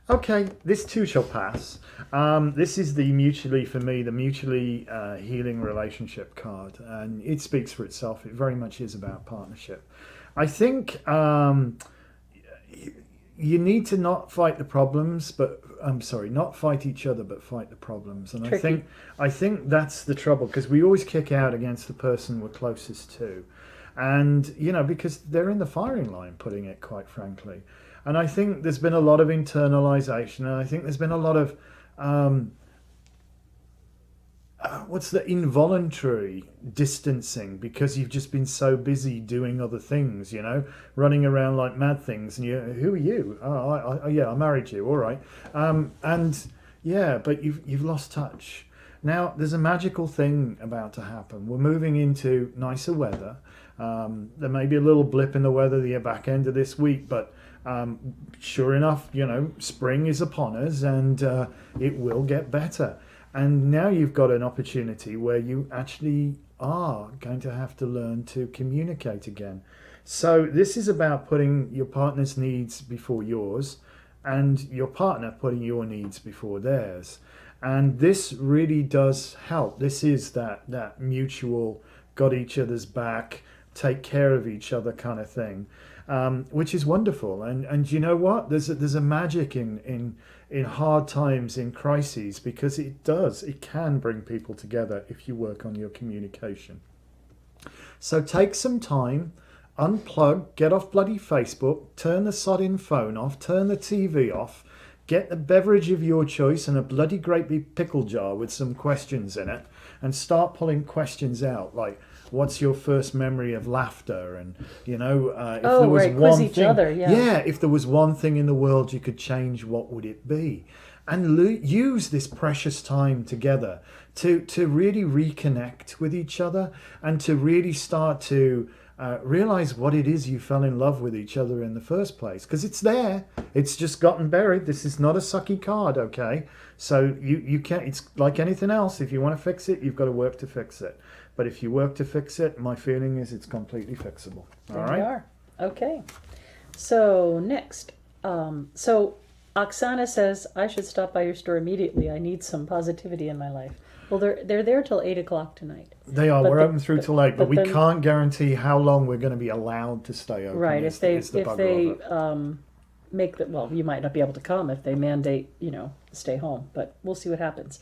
Okay, this too shall pass. This is the mutually healing relationship card, and it speaks for itself. It very much is about partnership. I think you need to not fight the problems, not fight each other, but fight the problems. And Tricky. I think that's the trouble, because we always kick out against the person we're closest to, and because they're in the firing line, putting it quite frankly. And I think there's been a lot of internalization, and I think there's been a lot of involuntary distancing, because you've just been so busy doing other things, running around like mad things, and who are you? I married you, all right. But you've lost touch. Now, there's a magical thing about to happen. We're moving into nicer weather. There may be a little blip in the weather the back end of this week, but sure enough, spring is upon us, and it will get better. And now you've got an opportunity where you actually are going to have to learn to communicate again. So this is about putting your partner's needs before yours, and your partner putting your needs before theirs. And this really does help. This is that mutual, got each other's back, take care of each other kind of thing, which is wonderful. And you know what? There's a magic in hard times, in crises, because it can bring people together if you work on your communication. So take some time, unplug, get off bloody Facebook, turn the sodding phone off, turn the TV off, get a beverage of your choice and a bloody great big pickle jar with some questions in it, and start pulling questions out like, what's your first memory of laughter? And if there was one thing, if there was one thing in the world you could change, what would it be? And use this precious time together to really reconnect with each other, and to really start to realize what it is you fell in love with each other in the first place, because it's there. It's just gotten buried. This is not a sucky card, okay? So you can't. It's like anything else. If you want to fix it, you've got to work to fix it. But if you work to fix it, my feeling is it's completely fixable. All right. There we are. Okay. So next, so Oksana says I should stop by your store immediately. I need some positivity in my life. Well, they're there till 8 o'clock tonight. They are. We're open through till 8, but we can't guarantee how long we're going to be allowed to stay open. Right. If they make that, well, you might not be able to come if they mandate, stay home. But we'll see what happens.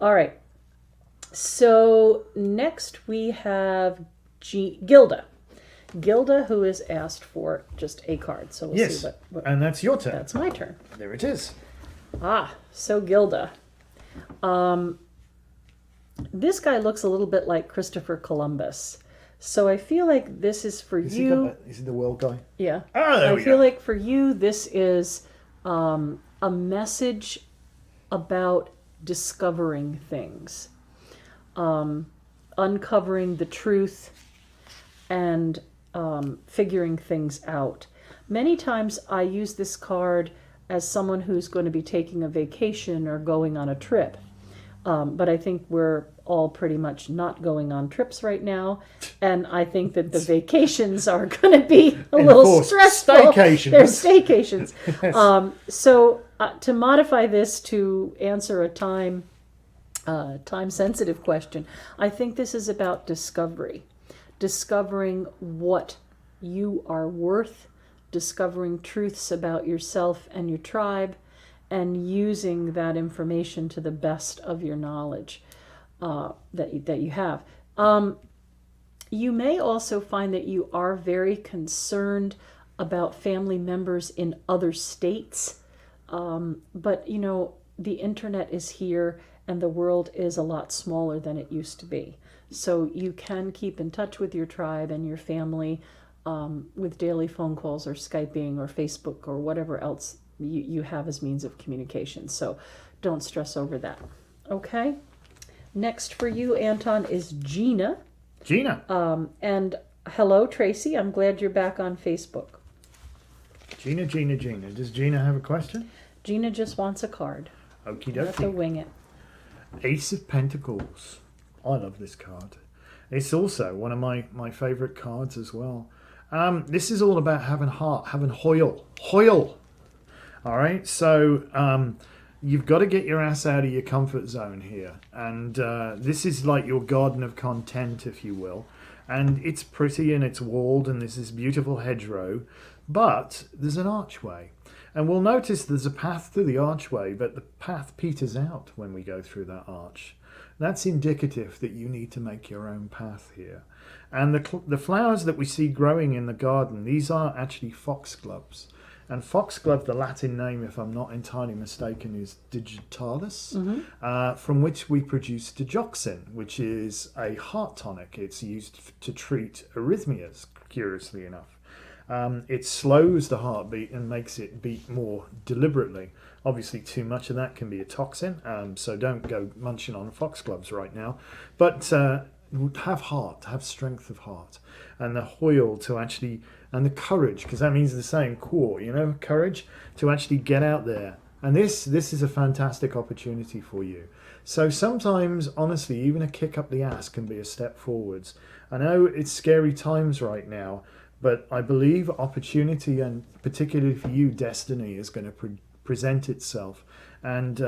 All right. So next we have Gilda. Gilda, who has asked for just a card. So we'll see what. And that's your turn. That's my turn. There it is. So Gilda. This guy looks a little bit like Christopher Columbus. So I feel like this is for you. Is he the world guy? Yeah. I feel like for you, this is a message about discovering things, uncovering the truth, and figuring things out. Many times I use this card as someone who's going to be taking a vacation or going on a trip. But I think we're all pretty much not going on trips right now. And I think that the vacations are going to be a little stressful. Staycations. They're staycations. So to modify this to answer a time-sensitive question, I think this is about discovery. Discovering what you are worth, discovering truths about yourself and your tribe, and using that information to the best of your knowledge that you have. You may also find that you are very concerned about family members in other states, but the internet is here and the world is a lot smaller than it used to be. So you can keep in touch with your tribe and your family with daily phone calls or Skyping or Facebook or whatever else you have as means of communication. So don't stress over that. Okay? Next for you, Anton, is Gina. Gina. And hello, Tracy. I'm glad you're back on Facebook. Gina. Does Gina have a question? Gina just wants a card. Okie You have to dokie. wing it. Ace of Pentacles. I love this card. It's also one of my favourite cards as well. This is all about having heart, having hoil. All right, so you've got to get your ass out of your comfort zone here. And this is like your garden of content, if you will. And it's pretty and it's walled and there's this beautiful hedgerow. But there's an archway. And we'll notice there's a path through the archway, but the path peters out when we go through that arch. That's indicative that you need to make your own path here. And the flowers that we see growing in the garden, these are actually foxgloves. And foxglove, the Latin name, if I'm not entirely mistaken, is digitalis, from which we produce digoxin, which is a heart tonic. It's used to treat arrhythmias, curiously enough. It slows the heartbeat and makes it beat more deliberately. Obviously, too much of that can be a toxin, so don't go munching on foxgloves right now. But have heart, have strength of heart, and the hoil to actually, and the courage, because that means the same core, courage to actually get out there. And this is a fantastic opportunity for you. So sometimes, honestly, even a kick up the ass can be a step forwards. I know it's scary times right now, but I believe opportunity, and particularly for you, destiny, is going to present itself. And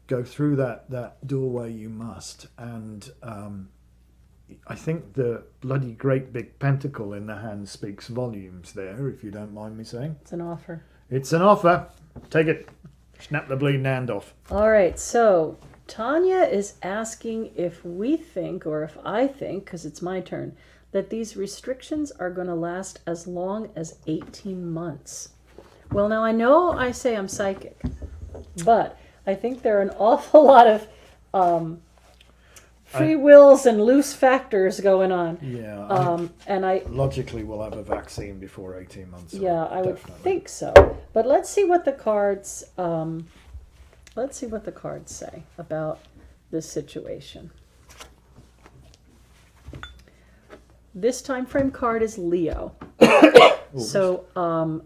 go through that doorway you must. And I think the bloody great big pentacle in the hand speaks volumes there, if you don't mind me saying. It's an offer. It's an offer. Take it. Snap the bleeding hand off. All right, so Tanya is asking if we think, or if I think, because it's my turn, that these restrictions are going to last as long as 18 months. Well, now I know I say I'm psychic, but I think there are an awful lot of free wills and loose factors going on. Yeah. And I logically we'll have a vaccine before 18 months. Yeah, I would definitely think so. But let's see what the cards say about this situation. This time frame card is Leo. So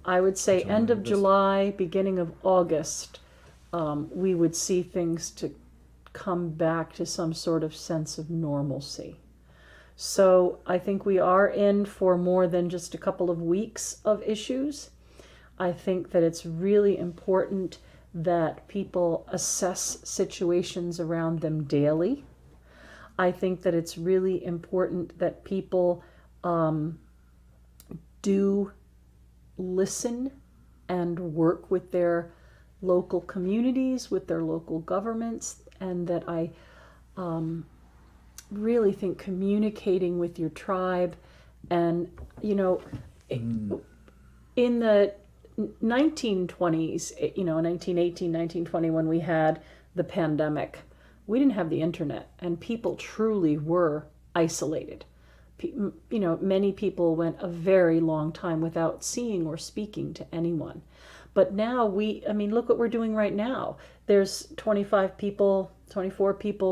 I would say end of July, beginning of August, we would see things to come back to some sort of sense of normalcy. So I think we are in for more than just a couple of weeks of issues. I think that it's really important that people assess situations around them daily. I think that it's really important that people do listen and work with their local communities, with their local governments, and that I really think communicating with your tribe, and in the 1920s, 1918, 1920, when we had the pandemic, we didn't have the internet, and people truly were isolated. Many people went a very long time without seeing or speaking to anyone. But now look what we're doing right now. There's 24 people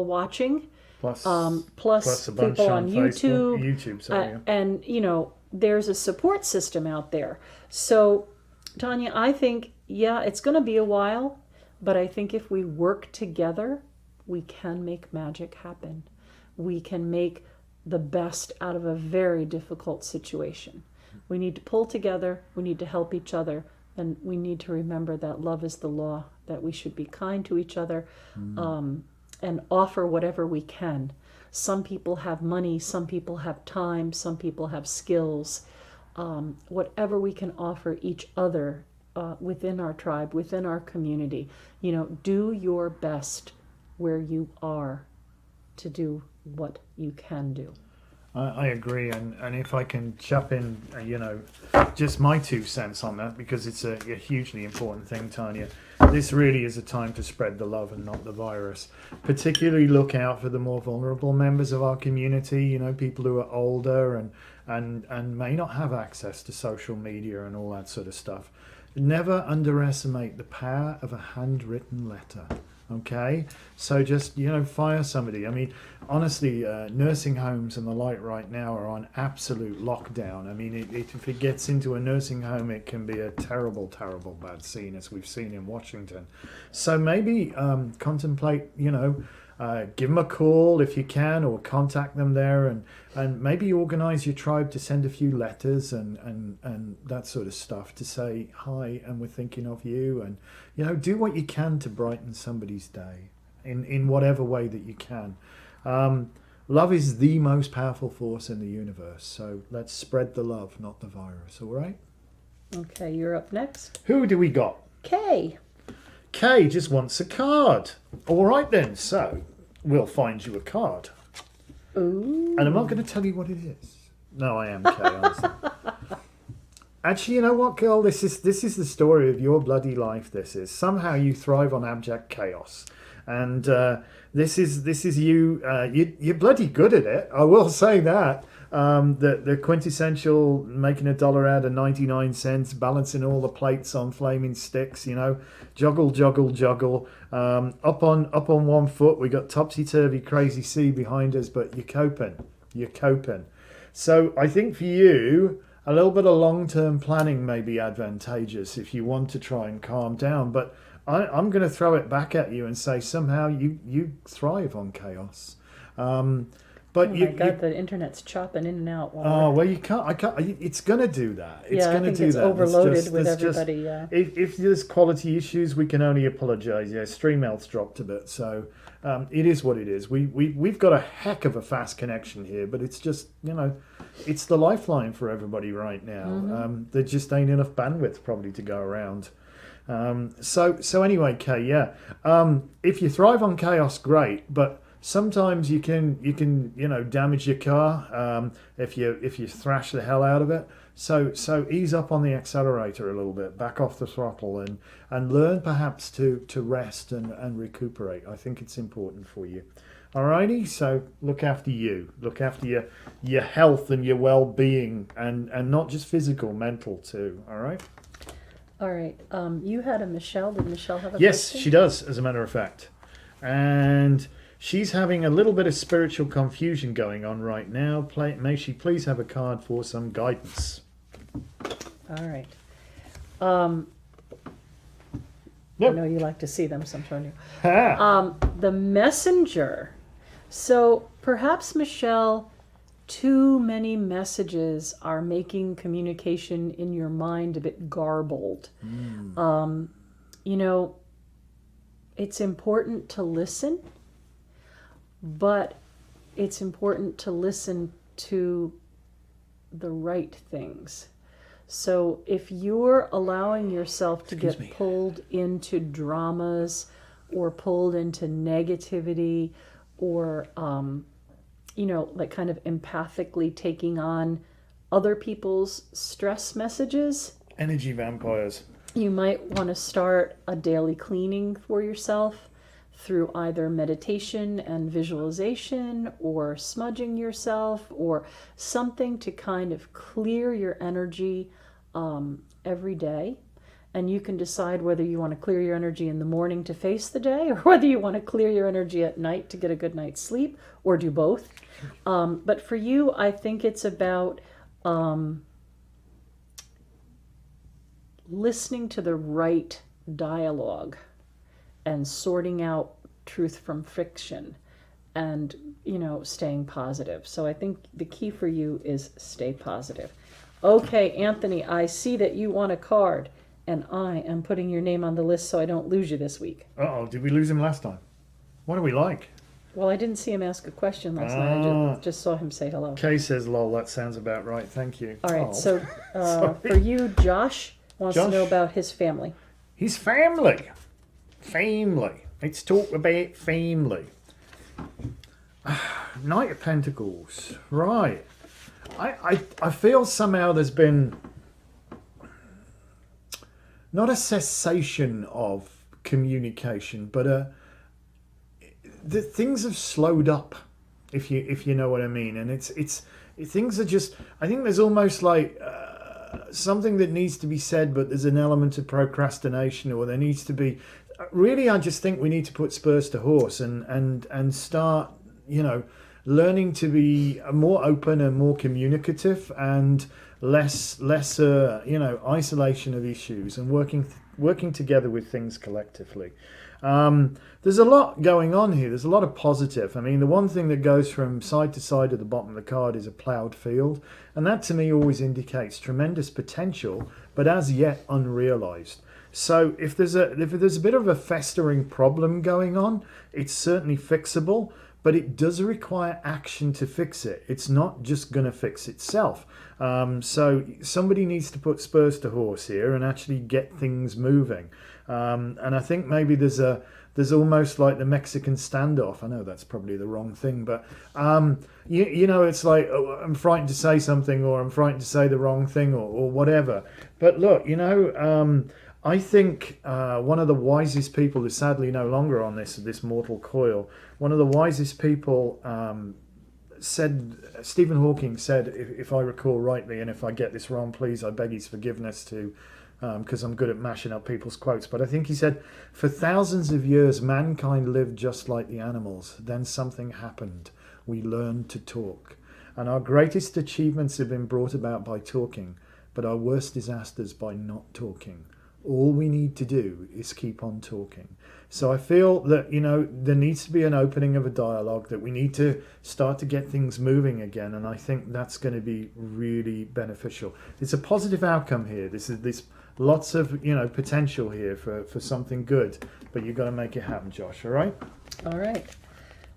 watching, plus a bunch people on Facebook, YouTube. And there's a support system out there. So, Tanya, I think, it's going to be a while, but I think if we work together, we can make magic happen. We can make the best out of a very difficult situation. We need to pull together, we need to help each other, and we need to remember that love is the law, that we should be kind to each other, and offer whatever we can. Some people have money, some people have time, some people have skills. Whatever we can offer each other within our tribe, within our community. Do your best where you are to do what you can do. I agree, and if I can chip in, just my 2 cents on that, because it's a hugely important thing, Tanya. This really is a time to spread the love and not the virus. Particularly look out for the more vulnerable members of our community, people who are older and may not have access to social media and all that sort of stuff. Never underestimate the power of a handwritten letter. Okay, so just fire somebody. I mean, honestly, nursing homes and the like right now are on absolute lockdown. I mean, if it gets into a nursing home, it can be a terrible, terrible bad scene, as we've seen in Washington. So maybe contemplate, give them a call if you can, or contact them there, and maybe organize your tribe to send a few letters and that sort of stuff to say hi and we're thinking of you, and do what you can to brighten somebody's day in whatever way that you can. Love is the most powerful force in the universe, so let's spread the love, not the virus. All right? Okay, you're up next. Who do we got? Kay. Kay just wants a card. All right then, so we'll find you a card. Ooh. And I'm not going to tell you what it is. No, I am, Kay, honestly. Actually, you know what, girl? This is the story of your bloody life. This is somehow you thrive on abject chaos, and this is you. You're bloody good at it. I will say that. The quintessential making $1 out of 99 cents, balancing all the plates on flaming sticks. You know, juggle, juggle, juggle. Up on one foot, we got topsy turvy, crazy sea behind us, but you're coping. You're coping. So I think for you, a little bit of long-term planning may be advantageous if you want to try and calm down. But I'm going to throw it back at you and say somehow you thrive on chaos. But oh my God, the internet's chopping in and out. Oh, well, you can't. I can't. It's going to do that. It's going to do it's that. overloaded with everybody. If there's quality issues, we can only apologise. Yeah, stream health dropped a bit, so it is what it is. We've got a heck of a fast connection here, but it's just it's the lifeline for everybody right now. Mm-hmm. There just ain't enough bandwidth probably to go around. So anyway, Kay, yeah. If you thrive on chaos, great, but sometimes you can damage your car if you thrash the hell out of it. So ease up on the accelerator a little bit, back off the throttle, and learn perhaps to rest and recuperate. I think it's important for you. Alrighty, so look after you. Look after your health and your well-being, and not just physical, mental too. All right. All right. You had a Michelle. Did Michelle have a Yes, question? she does, as a matter of fact. And she's having a little bit of spiritual confusion going on right now. May she please have a card for some guidance? All right. Yep. I know you like to see them, so I'm showing you. Ha! The messenger. So perhaps, Michelle, too many messages are making communication in your mind a bit garbled. It's important to listen, but it's important to listen to the right things. So if you're allowing yourself to get pulled into dramas or pulled into negativity or, like kind of empathically taking on other people's stress messages, Energy vampires. you might want to start a daily cleaning for yourself through either meditation and visualization or smudging yourself or something to kind of clear your energy every day. And you can decide whether you want to clear your energy in the morning to face the day or whether you want to clear your energy at night to get a good night's sleep, or do both. But for you, I think it's about listening to the right dialogue and sorting out truth from fiction and, staying positive. So I think the key for you is stay positive. Okay, Anthony, I see that you want a card, and I am putting your name on the list so I don't lose you this week. Uh-oh, did we lose him last time? What are we like? Well, I didn't see him ask a question last night. I just saw him say hello. Kay says, lol, that sounds about right. Thank you. All right, Oh. so for you, Josh wants to know about his family. His family. Family. Let's talk about family. Knight of Pentacles. Right. I feel somehow there's been not a cessation of communication, but the things have slowed up, if you know what I mean. And it's things are just, I think there's almost like something that needs to be said, but there's an element of procrastination, or there needs to be. Really, I just think we need to put spurs to horse and start, learning to be more open and more communicative and less isolation of issues and working together with things collectively. There's a lot going on here. There's a lot of positive. I mean, the one thing that goes from side to side of the bottom of the card is a ploughed field, and that to me always indicates tremendous potential, but as yet unrealized. So if there's a bit of a festering problem going on, it's certainly fixable, but it does require action to fix it. It's not just going to fix itself. So somebody needs to put spurs to horse here and actually get things moving. And I think maybe there's there's almost like the Mexican standoff. I know that's probably the wrong thing, but you know, it's like, oh, I'm frightened to say something, or I'm frightened to say the wrong thing, or whatever. But look, you know, I think one of the wisest people who's sadly no longer on this mortal coil, one of the wisest people said, Stephen Hawking said, if I recall rightly, and if I get this wrong, please, I beg his forgiveness to, because I'm good at mashing up people's quotes, but I think he said, for thousands of years, mankind lived just like the animals. Then something happened. We learned to talk. And our greatest achievements have been brought about by talking, but our worst disasters by not talking. All we need to do is keep on talking. So I feel that, you know, there needs to be an opening of a dialogue, that we need to start to get things moving again. And I think that's going to be really beneficial. It's a positive outcome here. There's lots of, you know, potential here for something good, but you've got to make it happen, Josh. All right? All right.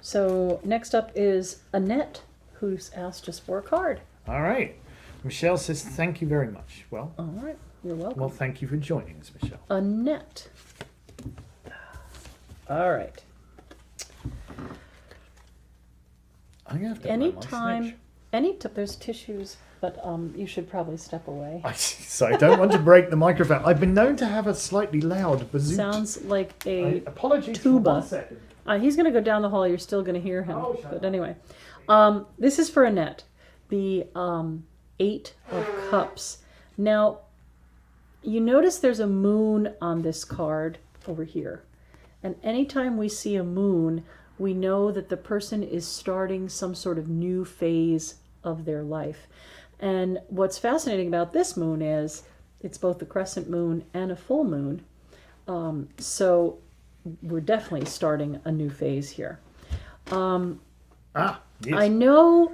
So next up is Annette, who's asked us for a card. All right. Michelle says, thank you very much. Well, All right. You're welcome. Well, thank you for joining us, Michelle. Annette. All right. I'm gonna have to Anytime, there's tissues, but you should probably step away. So I don't want to break the microphone. I've been known to have a slightly loud bazooka. Sounds like a apologies tuba. For 1 second. He's going to go down the hall. You're still going to hear him. Oh, but anyway, this is for Annette. The 8 of Cups. Now, you notice there's a moon on this card over here. And anytime we see a moon, we know that the person is starting some sort of new phase of their life. And what's fascinating about this moon is it's both a crescent moon and a full moon. So we're definitely starting a new phase here. Yes. I know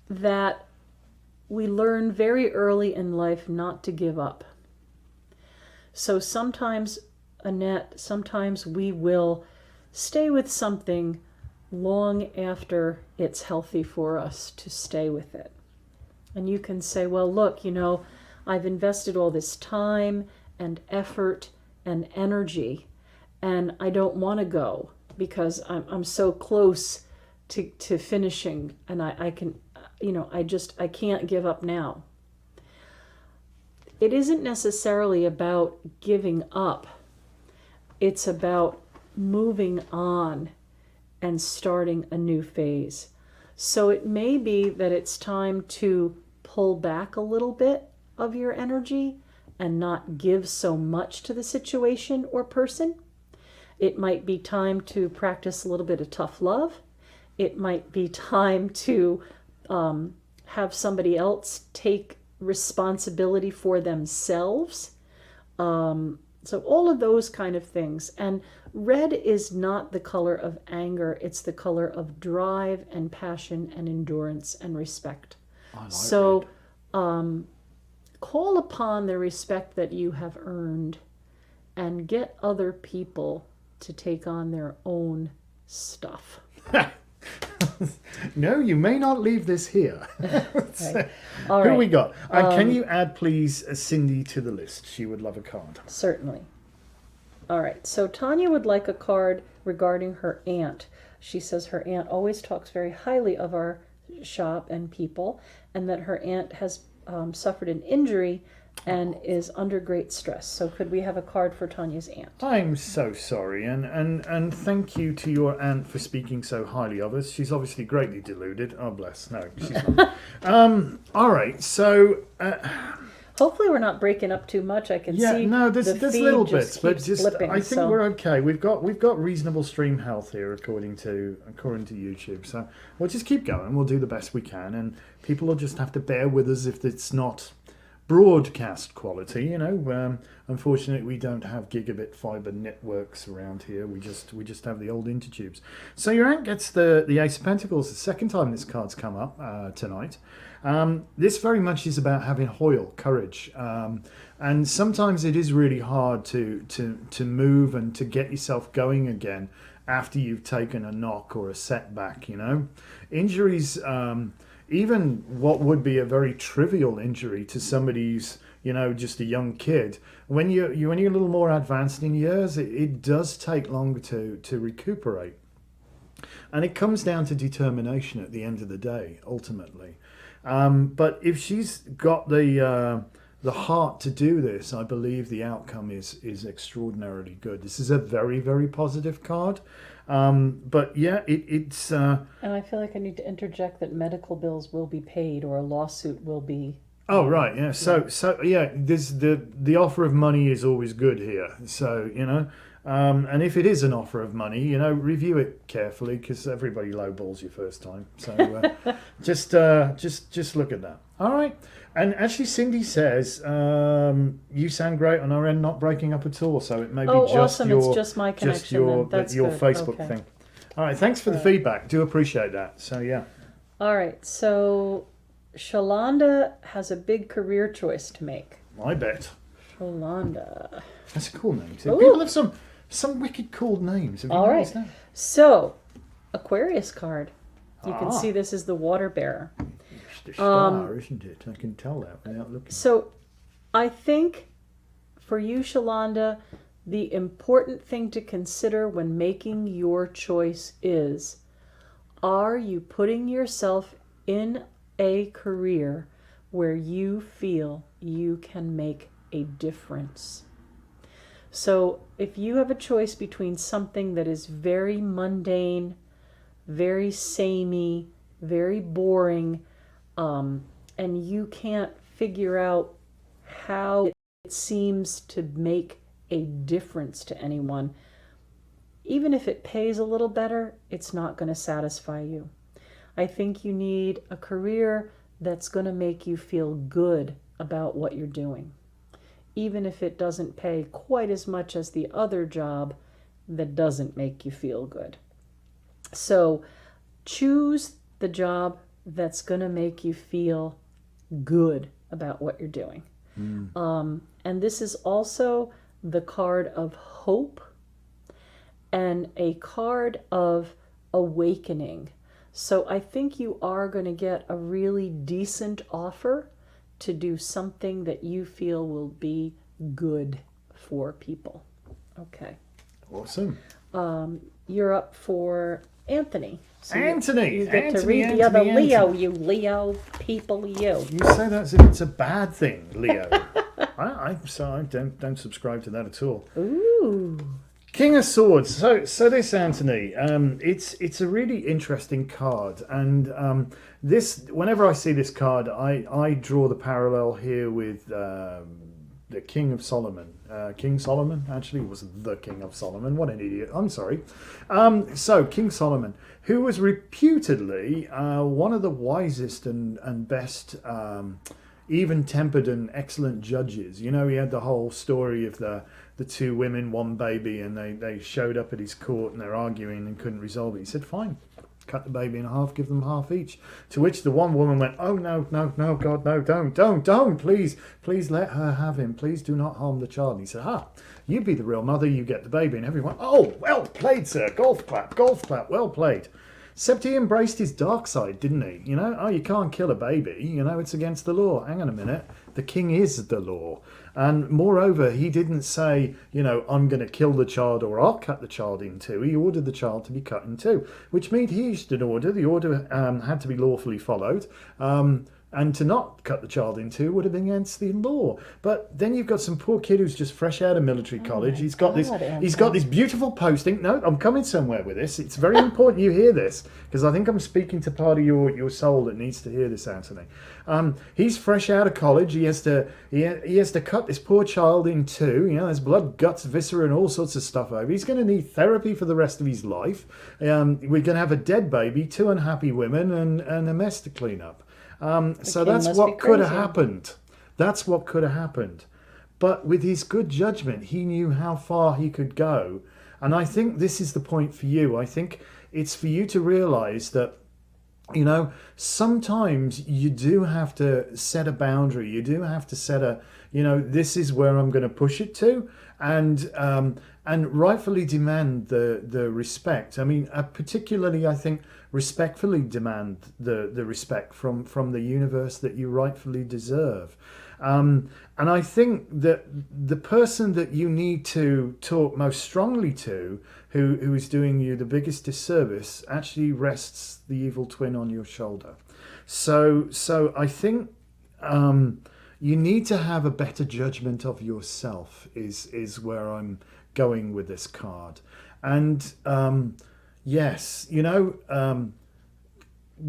that we learn very early in life not to give up. So sometimes, Annette, sometimes we will stay with something long after it's healthy for us to stay with it. And you can say, well, look, you know, I've invested all this time and effort and energy, and I don't want to go because I'm so close to finishing, and I can, you know, I can't give up now. It isn't necessarily about giving up. It's about moving on and starting a new phase. So it may be that it's time to pull back a little bit of your energy and not give so much to the situation or person. It might be time to practice a little bit of tough love. It might be time to have somebody else take responsibility for themselves. So all of those kind of things. And red is not the color of anger. It's the color of drive and passion and endurance and respect. So call upon the respect that you have earned and get other people to take on their own stuff. No, you may not leave this here. Right. All right. Who we got? Can you add, please, Cindy to the list? She would love a card. Certainly. All right. So Tanya would like a card regarding her aunt. She says her aunt always talks very highly of our shop and people, and that her aunt has suffered an injury and is under great stress. So could we have a card for Tanya's aunt? I'm so sorry, and thank you to your aunt for speaking so highly of us. She's obviously greatly deluded. Oh, bless. No, she's not. All right, so... hopefully we're not breaking up too much. I can see there's little bits, but just blipping, I think we're okay. We've got reasonable stream health here, according to YouTube. So we'll just keep going. We'll do the best we can, and people will just have to bear with us if it's not broadcast quality. You know, unfortunately, we don't have gigabit fiber networks around here. We just have the old intertubes. So your aunt gets the Ace of Pentacles. The second time this card's come up tonight. This very much is about having hoil, courage, and sometimes it is really hard to move and to get yourself going again after you've taken a knock or a setback. You know, injuries, even what would be a very trivial injury to somebody just a young kid. When you're a little more advanced in years, it does take longer to recuperate. And it comes down to determination at the end of the day, ultimately. But if she's got the heart to do this, I believe the outcome is extraordinarily good. This is a very, very positive card. But yeah, it's. And I feel like I need to interject that medical bills will be paid, or a lawsuit will be. Oh right, yeah. So yeah, this the offer of money is always good here. So and if it is an offer of money, review it carefully, because everybody lowballs you first time. So just look at that. All right. And actually, Cindy says you sound great on our end, not breaking up at all. So it may be just awesome. your It's just my connection. That's your good. Facebook Okay. thing. All right. Thanks for the feedback. Do appreciate that. So yeah. All right. So Shalonda has a big career choice to make. I bet. Shalonda. That's a cool name too. Ooh. People have some wicked cool names. Have you All noticed right. that? So, Aquarius card. You can Ah. see this is the water bearer. It's the star, isn't it? I can tell that without looking. So, I think for you, Shalonda, the important thing to consider when making your choice is, are you putting yourself in a career where you feel you can make a difference? So if you have a choice between something that is very mundane, very samey, very boring, and you can't figure out how it seems to make a difference to anyone, even if it pays a little better, it's not going to satisfy you. I think you need a career that's going to make you feel good about what you're doing, even if it doesn't pay quite as much as the other job that doesn't make you feel good. So choose the job that's going to make you feel good about what you're doing. And this is also the card of hope and a card of awakening. So I think you are going to get a really decent offer to do something that you feel will be good for people. Okay. Awesome. You're up for Anthony. So Anthony! You get Anthony, to read Anthony, the other Anthony. Leo, you Leo people, you. You say that as if it's a bad thing, Leo. I don't subscribe to that at all. Ooh. King of Swords. So this Anthony, it's a really interesting card, and this whenever I see this card, I draw the parallel here with the King of Solomon. King Solomon actually was the King of Solomon. What an idiot! I'm sorry. So King Solomon, who was reputedly one of the wisest and best. Even-tempered and excellent judges. He had the whole story of the two women, one baby, and they showed up at his court and they're arguing and couldn't resolve it. He said, fine, cut the baby in half, give them half each. To which the one woman went, oh, no, God, no, don't, please let her have him. Please do not harm the child. And he said, you be the real mother, you get the baby. And everyone, oh, well played, sir, golf clap, well played. Except he embraced his dark side, didn't he? You can't kill a baby. It's against the law. Hang on a minute. The king is the law. And moreover, he didn't say, I'm going to kill the child or I'll cut the child in two. He ordered the child to be cut in two, which means he issued an order. The order had to be lawfully followed. And to not cut the child in two would have been against the law. But then you've got some poor kid who's just fresh out of military college. He's got this beautiful posting. No, I'm coming somewhere with this. It's very important you hear this, because I think I'm speaking to part of your soul that needs to hear this, Anthony. He's fresh out of college. He has to cut this poor child in two. There's blood, guts, viscera, and all sorts of stuff over. He's going to need therapy for the rest of his life. We're going to have a dead baby, two unhappy women, and a mess to clean up. So that's what could have happened. That's what could have happened. But with his good judgment, he knew how far he could go. And I think this is the point for you. I think it's for you to realize that, sometimes you do have to set a boundary. You do have to set this is where I'm going to push it to. And rightfully demand the respect. I mean, particularly, I think, respectfully demand the respect from the universe that you rightfully deserve. And I think that the person that you need to talk most strongly to, who is doing you the biggest disservice, actually rests the evil twin on your shoulder. So I think you need to have a better judgment of yourself. Is where I'm going with this card. And yes,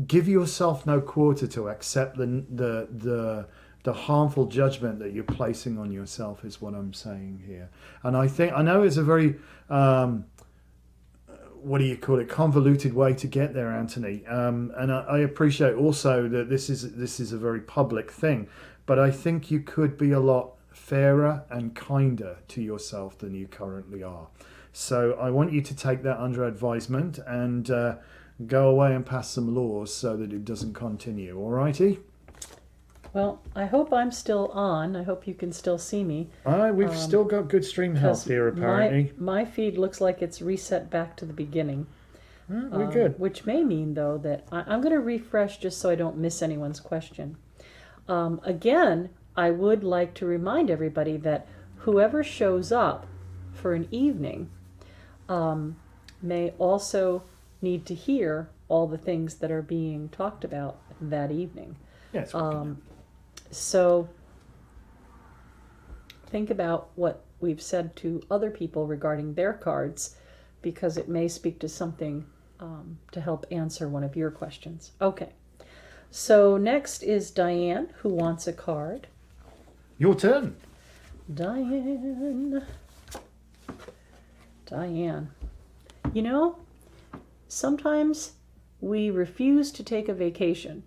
give yourself no quarter to accept the harmful judgment that you're placing on yourself is what I'm saying here. And I know it's a very what do you call it, convoluted way to get there, Anthony. And I appreciate also that this is a very public thing, but I think you could be a lot fairer and kinder to yourself than you currently are. So I want you to take that under advisement and go away and pass some laws so that it doesn't continue. All righty? Well, I hope I'm still on. I hope you can still see me. We've still got good stream health here, apparently. My feed looks like it's reset back to the beginning. We're good. Which may mean, though, that I'm going to refresh just so I don't miss anyone's question. Again, I would like to remind everybody that whoever shows up for an evening may also need to hear all the things that are being talked about that evening. Yes. So think about what we've said to other people regarding their cards, because it may speak to something to help answer one of your questions. Okay. So next is Diane, who wants a card. Your turn. Diane. Sometimes we refuse to take a vacation.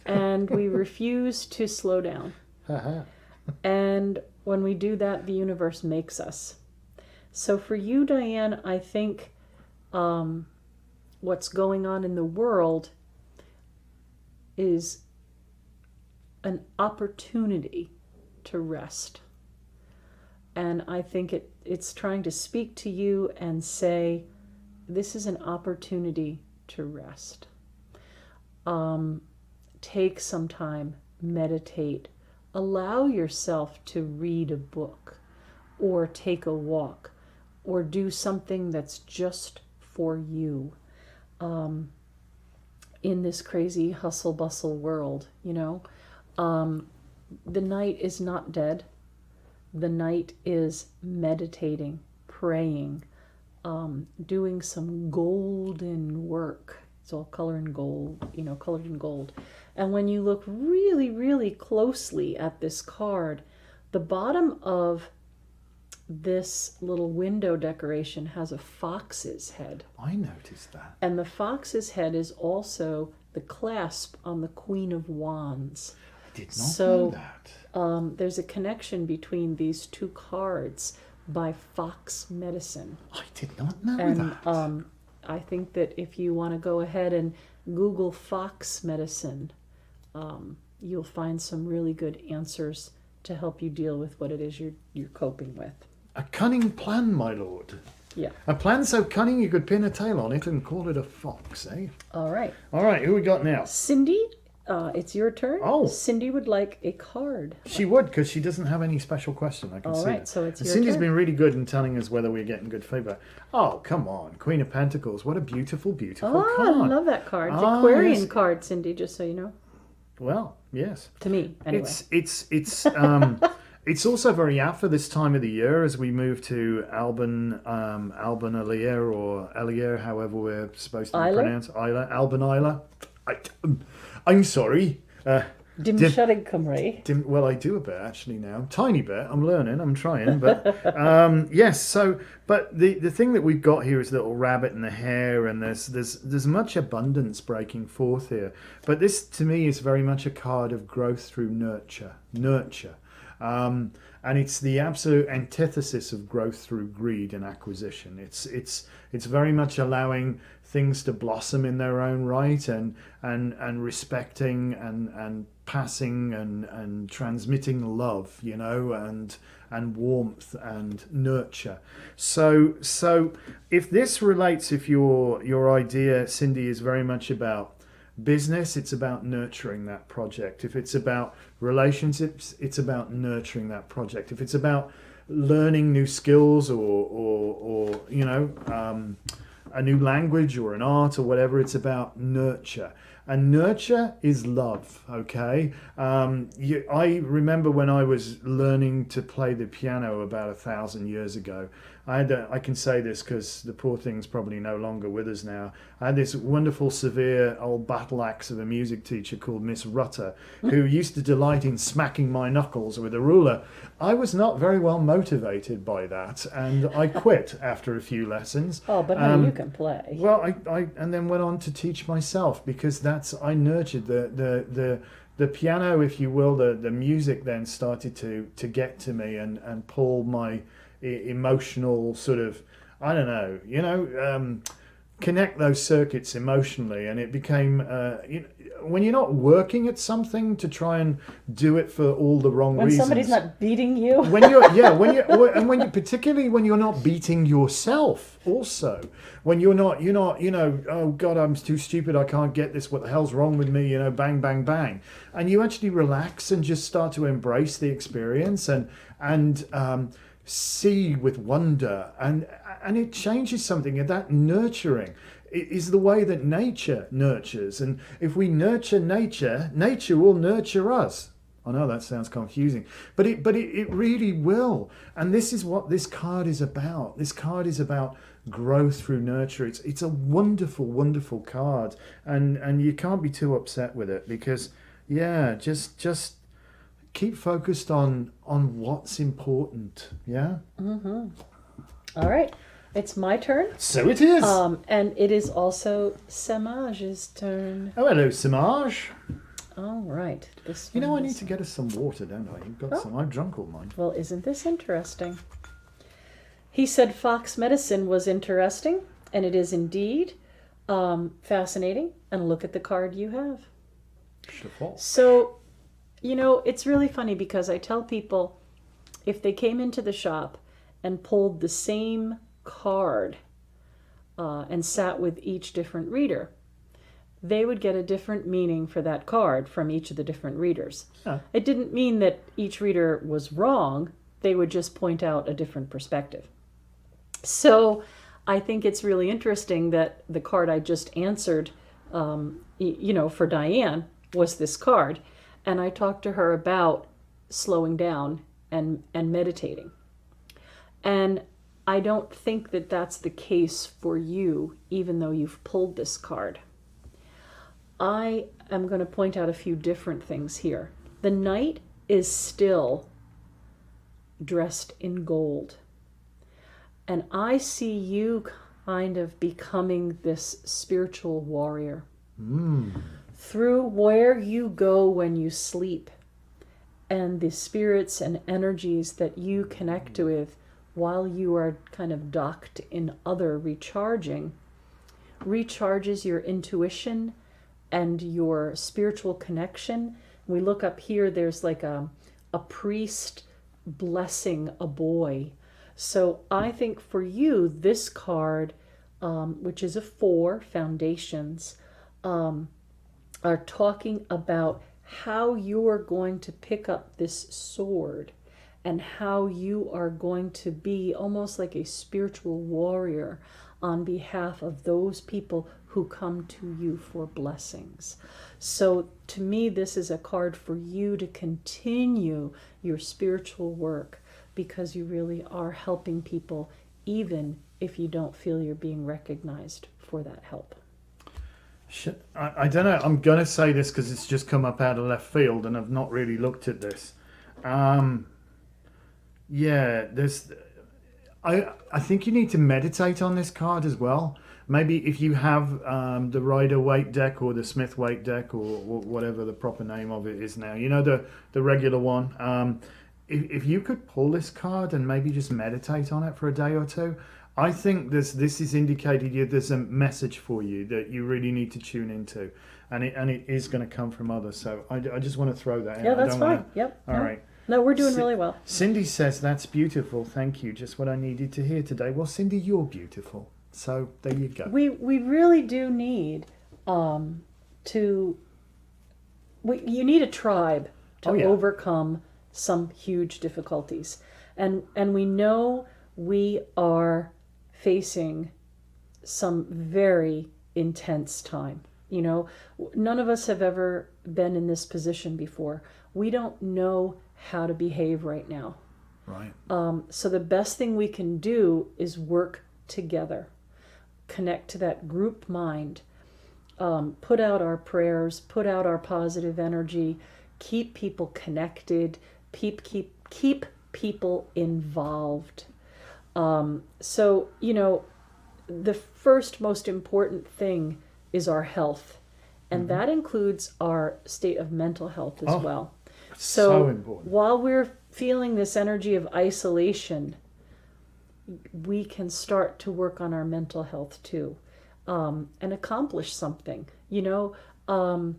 And we refuse to slow down. And when we do that, the universe makes us. So for you, Diane, I think what's going on in the world is an opportunity to rest. And I think it's trying to speak to you and say, this is an opportunity to rest. Take some time, meditate, allow yourself to read a book or take a walk or do something that's just for you in this crazy hustle bustle world. The night is not dead. The night is meditating, praying, doing some golden work. It's all colored in gold. And when you look really, really closely at this card, the bottom of this little window decoration has a fox's head. I noticed that. And the fox's head is also the clasp on the Queen of Wands. I did not know that. There's a connection between these two cards by fox medicine. I did not know that. I think that if you want to go ahead and Google fox medicine, you'll find some really good answers to help you deal with what it is you're coping with. A cunning plan, my lord. Yeah. A plan so cunning you could pin a tail on it and call it a fox, eh? All right. All right, who we got now? Cindy, it's your turn. Oh. Cindy would like a card. She would, because she doesn't have any special question. I can see. All right, that. so it's And your Cindy's turn. been really good in telling us whether we're getting good feedback. Oh, come on. Queen of Pentacles. What a beautiful, beautiful Oh, card. I love that card. It's Ah, Aquarian yes. card, Cindy, just so you know. Well, yes. To me, anyway. It's also very apt for this time of the year as we move to Alban Elier or Elier, however we're supposed to pronounce Alban Isla. I'm sorry. Dim Shutting Cymru. Well, I do a bit actually now, tiny bit. I'm learning, I'm trying, but yes. So, but the thing that we've got here is the little rabbit and the hare, and there's much abundance breaking forth here. But this, to me, is very much a card of growth through nurture. And it's the absolute antithesis of growth through greed and acquisition. It's very much allowing things to blossom in their own right, and respecting and passing and transmitting love, and warmth and nurture. So if this relates, if your idea, Cindy, is very much about business, it's about nurturing that project. If it's about relationships, it's about nurturing that project. If it's about learning new skills or a new language or an art or whatever, it's about nurture. And nurture is love, okay? I remember when I was learning to play the piano about 1,000 years ago. I can say this because the poor thing's probably no longer with us now. I had this wonderful, severe old battle axe of a music teacher called Miss Rutter, who used to delight in smacking my knuckles with a ruler. I was not very well motivated by that, and I quit after a few lessons. Oh, but honey, you can play. Well, I and then went on to teach myself, because I nurtured the piano, if you will. The music then started to get to me and pull my emotional sort of, I don't know, connect those circuits emotionally, and it became when you're not working at something to try and do it for all the wrong reasons. When somebody's not beating you. Particularly when you're not beating yourself. Also, when you're not, oh God, I'm too stupid, I can't get this. What the hell's wrong with me? Bang, bang, bang, and you actually relax and just start to embrace the experience and see with wonder, and it changes something. And that nurturing is the way that nature nurtures, and if we nurture nature, nature will nurture us. I know that sounds confusing, but it really will. And this is what this card is about. This card is about growth through nurture. It's a wonderful, wonderful card, and you can't be too upset with it, because just keep focused on what's important. Yeah. Mm-hmm. All right, it's my turn. So it is. And it is also Samage's turn. Oh, hello, Samaj. All right. This I one need is- to get us some water, don't I? You've got some. I've drunk all mine. Well, isn't this interesting? He said fox medicine was interesting, and it is indeed fascinating. And look at the card you have. Chapeau. So, it's really funny, because I tell people, if they came into the shop and pulled the same card and sat with each different reader, they would get a different meaning for that card from each of the different readers. Yeah. It didn't mean that each reader was wrong. They would just point out a different perspective. So I think it's really interesting that the card I just answered, for Diane, was this card. And I talked to her about slowing down and meditating. And I don't think that that's the case for you, even though you've pulled this card. I am going to point out a few different things here. The knight is still dressed in gold. And I see you kind of becoming this spiritual warrior. Through where you go when you sleep, and the spirits and energies that you connect with while you are kind of docked in other recharges your intuition and your spiritual connection. We look up here, there's like a priest blessing a boy. So I think for you, this card, which is a 4, foundations, are talking about how you are going to pick up this sword and how you are going to be almost like a spiritual warrior on behalf of those people who come to you for blessings. So to me, this is a card for you to continue your spiritual work, because you really are helping people, even if you don't feel you're being recognized for that help. I don't know. I'm going to say this because it's just come up out of left field and I've not really looked at this. I think you need to meditate on this card as well. Maybe if you have the Rider-Waite deck or the Smith-Waite deck or whatever the proper name of it is now, the regular one. If you could pull this card and maybe just meditate on it for a day or two, I think this is indicating there's a message for you that you really need to tune into, and it is going to come from others. So I just want to throw that in. Yeah, that's fine. Yep. All right. No, we're doing really well. Cindy says, that's beautiful. Thank you. Just what I needed to hear today. Well, Cindy, you're beautiful. So there you go. We really do need to you need a tribe to Oh, yeah. overcome some huge difficulties. And we know we are facing some very intense time. You know, none of us have ever been in this position before. We don't know how to behave right now. Right. So the best thing we can do is work together, connect to that group mind, put out our prayers, put out our positive energy, keep people connected, keep people involved. So, you know, the first most important thing is our health, and that includes our state of mental health as well. So important. While we're feeling this energy of isolation, we can start to work on our mental health too, and accomplish something. You know,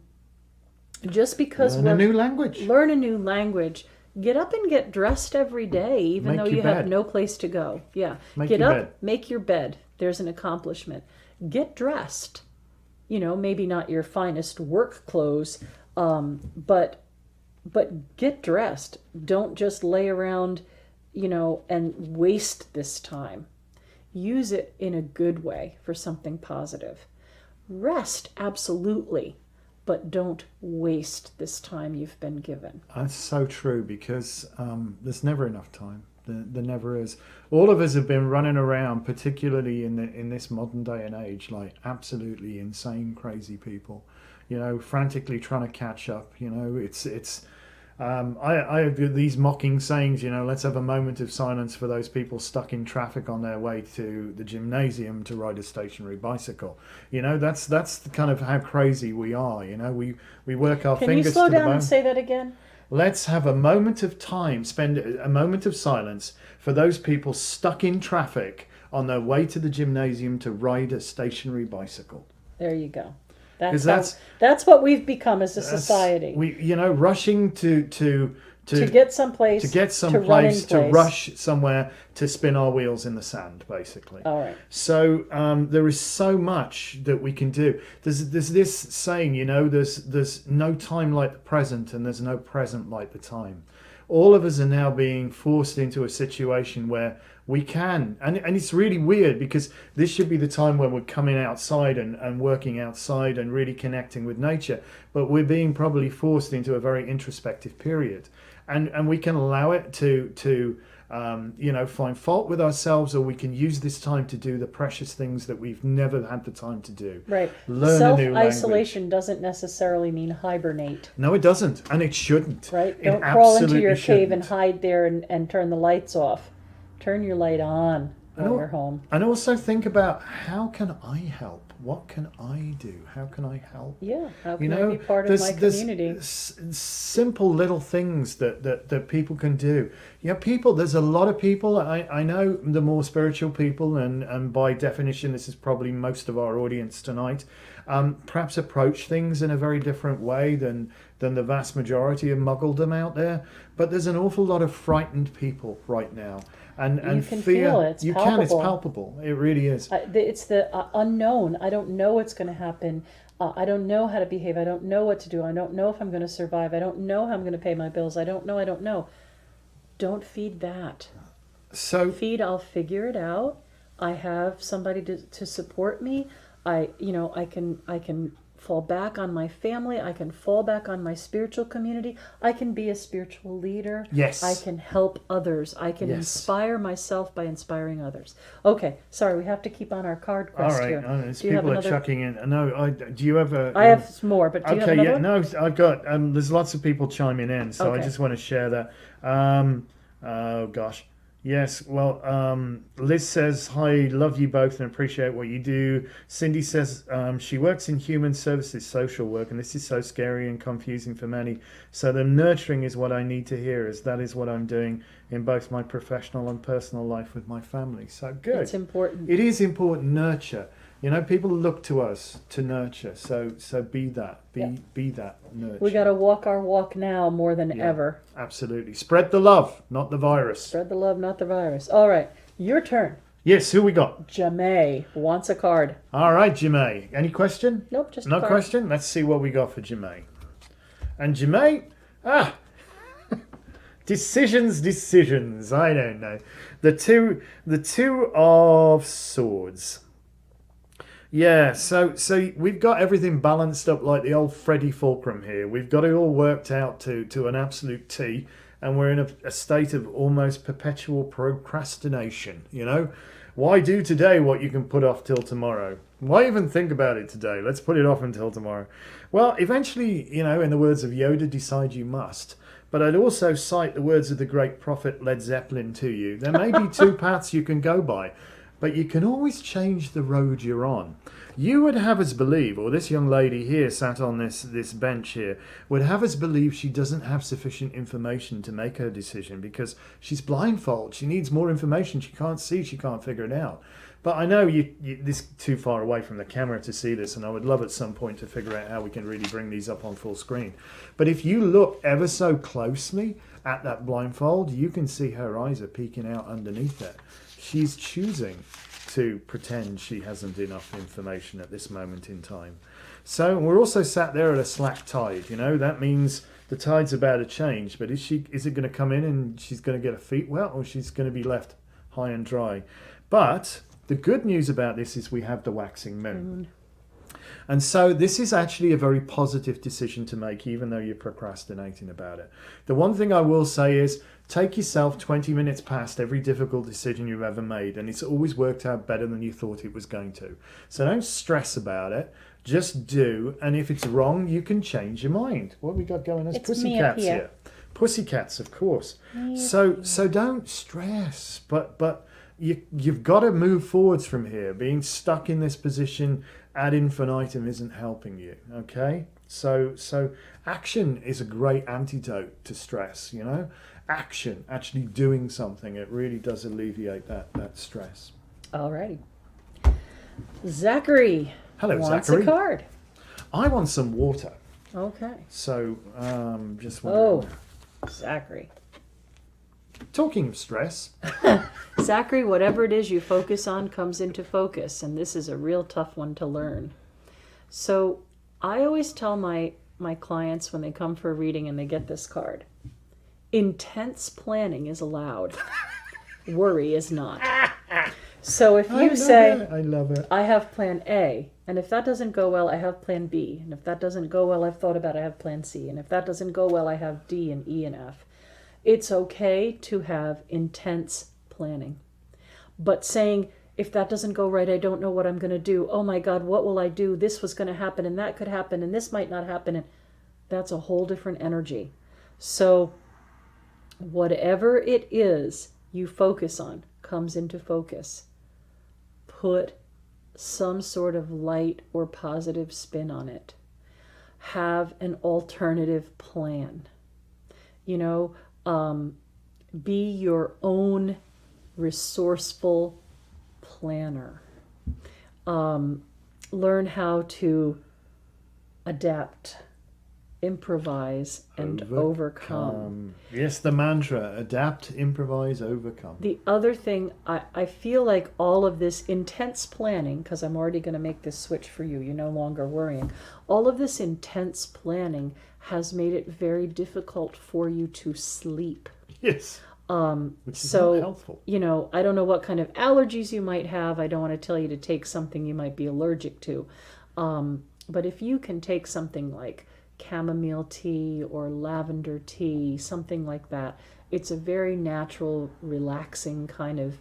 just because Learn a new language. Learn a new language. Get up and get dressed every day, even Make though your you have bed. no place to go. Yeah, Make get your up, bed. make your bed. There's an accomplishment. Get dressed. You know, maybe not your finest work clothes, but get dressed. Don't just lay around, you know, and waste this time. Use it in a good way for something positive. Rest, absolutely, but don't waste this time you've been given. That's so true, because there's never enough time. There never is. All of us have been running around, particularly in this modern day and age, like absolutely insane, crazy people. You know, frantically trying to catch up. You know, it's. I have these mocking sayings. You know, let's have a moment of silence for those people stuck in traffic on their way to the gymnasium to ride a stationary bicycle. You know, that's kind of how crazy we are. You know, we work our Can fingers you slow to the down bone. and say that again? Let's have a moment of time, spend a moment of silence for those people stuck in traffic on their way to the gymnasium to ride a stationary bicycle. There you go. 'Cause That's what we've become as a society. We, you know, rushing to get someplace, to rush somewhere to spin our wheels in the sand, basically. All right. So there is so much that we can do. There's this saying, you know, there's no time like the present, and there's no present like the time. All of us are now being forced into a situation where we can, and it's really weird, because this should be the time when we're coming outside and working outside and really connecting with nature, but we're being probably forced into a very introspective period, and we can allow it to you know, find fault with ourselves, or we can use this time to do the precious things that we've never had the time to do. Right. Learn a new language. Self-isolation doesn't necessarily mean hibernate. No, it doesn't, and it shouldn't. Right? It Don't crawl into your absolutely cave and shouldn't. hide there and turn the lights off. Turn your light on when you're home. And also think about, how can I help? What can I do? How can I help? Yeah, how can You know, I be part of my community? Simple little things that people can do. You know, there's a lot of people, I know the more spiritual people, and by definition, this is probably most of our audience tonight, perhaps approach things in a very different way than the vast majority of muggledom out there. But there's an awful lot of frightened people right now. And you can fear, feel it. It's palpable. it's palpable. It really is. It's the unknown. I don't know what's going to happen. I don't know how to behave. I don't know what to do. I don't know if I'm going to survive. I don't know how I'm going to pay my bills. I don't know. Don't feed that. Feed, I'll figure it out. I have somebody to support me. I can fall back on my family. I can fall back on my spiritual community. I can be a spiritual leader. Yes. I can help others. I can inspire myself by inspiring others. Okay, sorry, we have to keep on our card quest here. All right, people are chucking in. No, do you have a... I have more, but do you have another one? No, I've got... there's lots of people chiming in, so I Okay. just want to share that. Oh, gosh. Yes, well, Liz says, hi, love you both and appreciate what you do. Cindy says she works in human services social work, and this is so scary and confusing for many. So the nurturing is what I need to hear, as that is what I'm doing in both my professional and personal life with my family. So good. It's important. It is important, nurture. You know, people look to us to nurture. So be that. Be that nurture. We got to walk our walk now more than ever. Absolutely. Spread the love, not the virus. Spread the love, not the virus. All right, your turn. Yes, who we got? Jamay wants a card. All right, Jimay. Any question? Nope, just a No card. question? Let's see what we got for Jimay. And Jimay, decisions. I don't know. The two of swords. Yeah, so we've got everything balanced up like the old Freddie Fulcrum here. We've got it all worked out to an absolute T, and we're in a state of almost perpetual procrastination, you know? Why do today what you can put off till tomorrow? Why even think about it today? Let's put it off until tomorrow. Well, eventually, you know, in the words of Yoda, decide you must. But I'd also cite the words of the great prophet Led Zeppelin to you. There may be two paths you can go by, but you can always change the road you're on. You would have us believe, or this young lady here sat on this bench here, would have us believe she doesn't have sufficient information to make her decision because she's blindfolded. She needs more information. She can't see. She can't figure it out. But I know this is too far away from the camera to see this, and I would love at some point to figure out how we can really bring these up on full screen. But if you look ever so closely at that blindfold, you can see her eyes are peeking out underneath it. She's choosing to pretend she hasn't enough information at this moment in time. So we're also sat there at a slack tide, you know, that means the tide's about to change, but is it going to come in and she's going to get her feet wet, or she's going to be left high and dry? But the good news about this is we have the waxing moon. And so this is actually a very positive decision to make, even though you're procrastinating about it. The one thing I will say is take yourself 20 minutes past every difficult decision you've ever made, and it's always worked out better than you thought it was going to. So don't stress about it. Just do, and if it's wrong, you can change your mind. What have we got going? There's pussycats here. Pussycats, of course. So don't stress, but you've got to move forwards from here. Being stuck in this position ad infinitum isn't helping you, okay? So action is a great antidote to stress, you know? Action, actually doing something, it really does alleviate that stress. Alrighty. Zachary. Hello, wants Zachary. a card. I want some water. Okay. So, just wondering. Zachary. Talking of stress. Zachary, whatever it is you focus on comes into focus, and this is a real tough one to learn. So I always tell my clients when they come for a reading and they get this card, intense planning is allowed. Worry is not. So if you say, I love it. I have plan A, and if that doesn't go well, I have plan B, and if that doesn't go well, I've thought about it, I have plan C, and if that doesn't go well, I have D and E and F. It's okay to have intense planning. But saying, if that doesn't go right, I don't know what I'm going to do. Oh my God, what will I do? This was going to happen, and that could happen, and this might not happen. And that's a whole different energy. So whatever it is you focus on comes into focus. Put some sort of light or positive spin on it. Have an alternative plan. You know, be your own resourceful planner. Learn how to adapt, improvise, and overcome. Yes, the mantra, adapt, improvise, overcome. The other thing, I feel like all of this intense planning, because I'm already going to make this switch for you, you're no longer worrying. All of this intense planning has made it very difficult for you to sleep. Yes. Which is so not helpful. You know, I don't know what kind of allergies you might have. I don't want to tell you to take something you might be allergic to. But if you can take something like chamomile tea or lavender tea, something like that, it's a very natural, relaxing kind of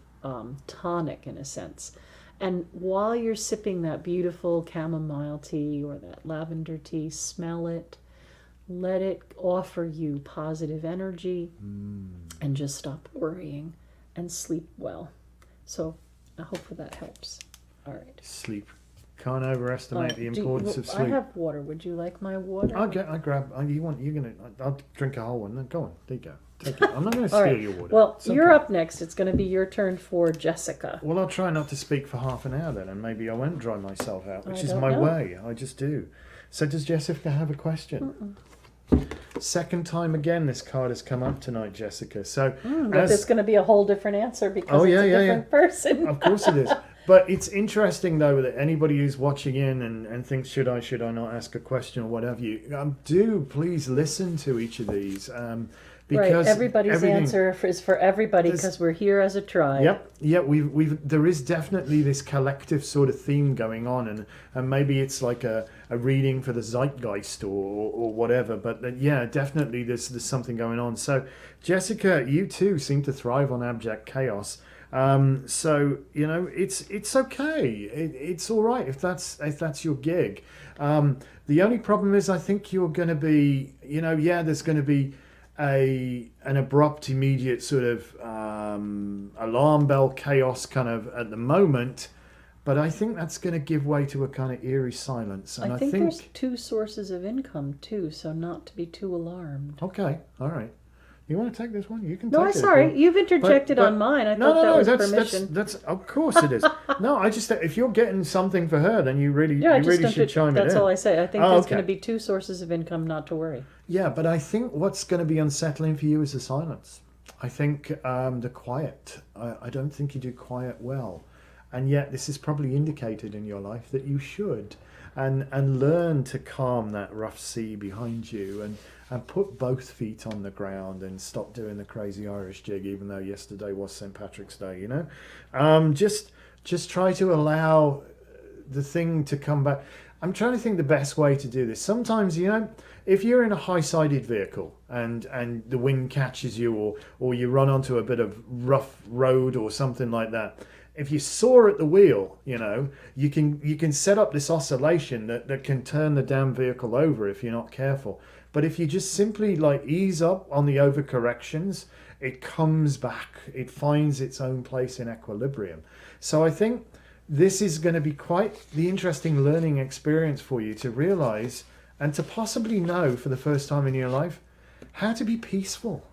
tonic in a sense. And while you're sipping that beautiful chamomile tea or that lavender tea, smell it. Let it offer you positive energy and just stop worrying and sleep well. So I hope that helps. All right. Sleep. Can't overestimate the importance of sleep. I have water. Would you like my water? I grab. I'll drink a whole one. Go on. There you go. Take it. I'm not going to steal your water. Well, you're up next. It's going to be your turn for Jessica. Well, I'll try not to speak for half an hour then, and maybe I won't dry myself out, which is my way. I just do. So does Jessica have a question? Second time again this card has come up tonight, Jessica. So but it's going to be a whole different answer because it's a different person. Of course it is. But it's interesting though that anybody who's watching in and thinks should I not ask a question or whatever you do please listen to each of these. Because everybody's answer is for everybody because we're here as a tribe. We've there is definitely this collective sort of theme going on, and maybe it's like a reading for the zeitgeist or whatever. But definitely there's something going on. So Jessica, you too seem to thrive on abject chaos. So it's okay. It's all right if that's your gig. The only problem is I think you're going to be there's going to be an abrupt, immediate sort of alarm bell chaos kind of at the moment, but I think that's going to give way to a kind of eerie silence. And I think there's two sources of income too, so not to be too alarmed. Okay, all right. You want to take this one? You can. No, take it. Sorry, you've interjected on mine. I thought that was permission. That's of course it is. No, I just if you're getting something for her, then you really should chime it in. That's all I say. I think there's going to be two sources of income, not to worry. Yeah, but I think what's going to be unsettling for you is the silence. I think the quiet. I don't think you do quiet well, and yet this is probably indicated in your life that you should, and learn to calm that rough sea behind you and put both feet on the ground and stop doing the crazy Irish jig, even though yesterday was St. Patrick's Day, Just try to allow the thing to come back. I'm trying to think the best way to do this. Sometimes, if you're in a high-sided vehicle and the wind catches you or you run onto a bit of rough road or something like that, if you soar at the wheel, you can set up this oscillation that can turn the damn vehicle over if you're not careful. But if you just simply ease up on the overcorrections, it comes back. It finds its own place in equilibrium. So I think this is going to be quite the interesting learning experience for you to realize and to possibly know for the first time in your life how to be peaceful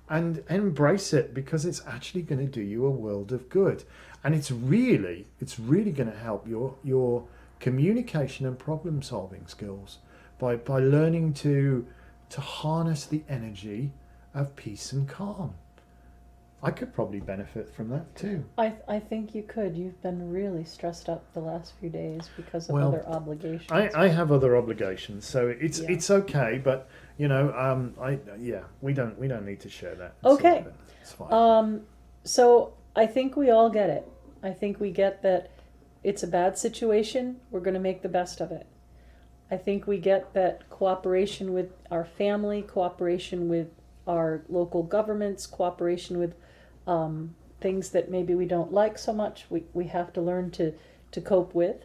and embrace it, because it's actually going to do you a world of good. And it's really going to help your communication and problem solving skills. By learning to harness the energy of peace and calm. I could probably benefit from that too. I think you could. You've been really stressed up the last few days because of other obligations. I have other obligations, so it's okay. But we don't need to share that. Okay. It's fine. So I think we all get it. I think we get that it's a bad situation. We're going to make the best of it. I think we get that cooperation with our family, cooperation with our local governments, cooperation with things that maybe we don't like so much, we have to learn to cope with.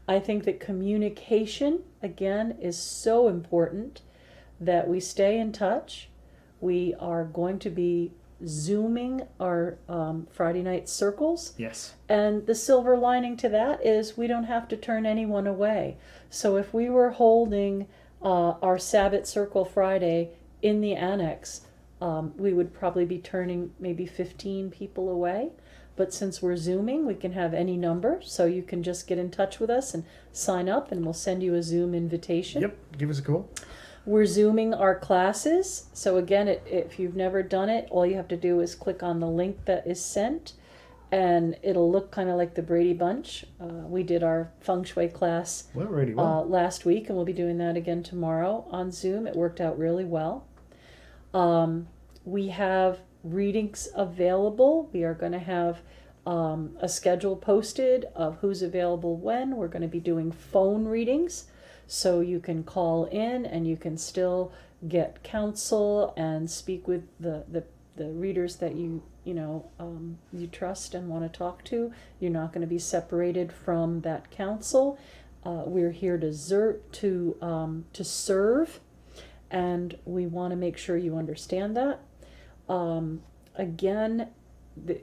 I think that communication, again, is so important that we stay in touch. We are going to be Zooming our Friday night circles. Yes. And the silver lining to that is we don't have to turn anyone away. So if we were holding our Sabbath Circle Friday in the annex, we would probably be turning maybe 15 people away. But since we're Zooming, we can have any number. So you can just get in touch with us and sign up, and we'll send you a Zoom invitation. Yep, give us a call. We're Zooming our classes. So again, if you've never done it, all you have to do is click on the link that is sent, and it'll look kind of like the Brady Bunch. We did our feng shui class last week, and we'll be doing that again tomorrow on Zoom. It worked out really well. We have readings available. We are going to have a schedule posted of who's available when. We're going to be doing phone readings. So you can call in and you can still get counsel and speak with the readers that you trust and want to talk to. You're not going to be separated from that counsel. We're here to serve, and we want to make sure you understand that. Again,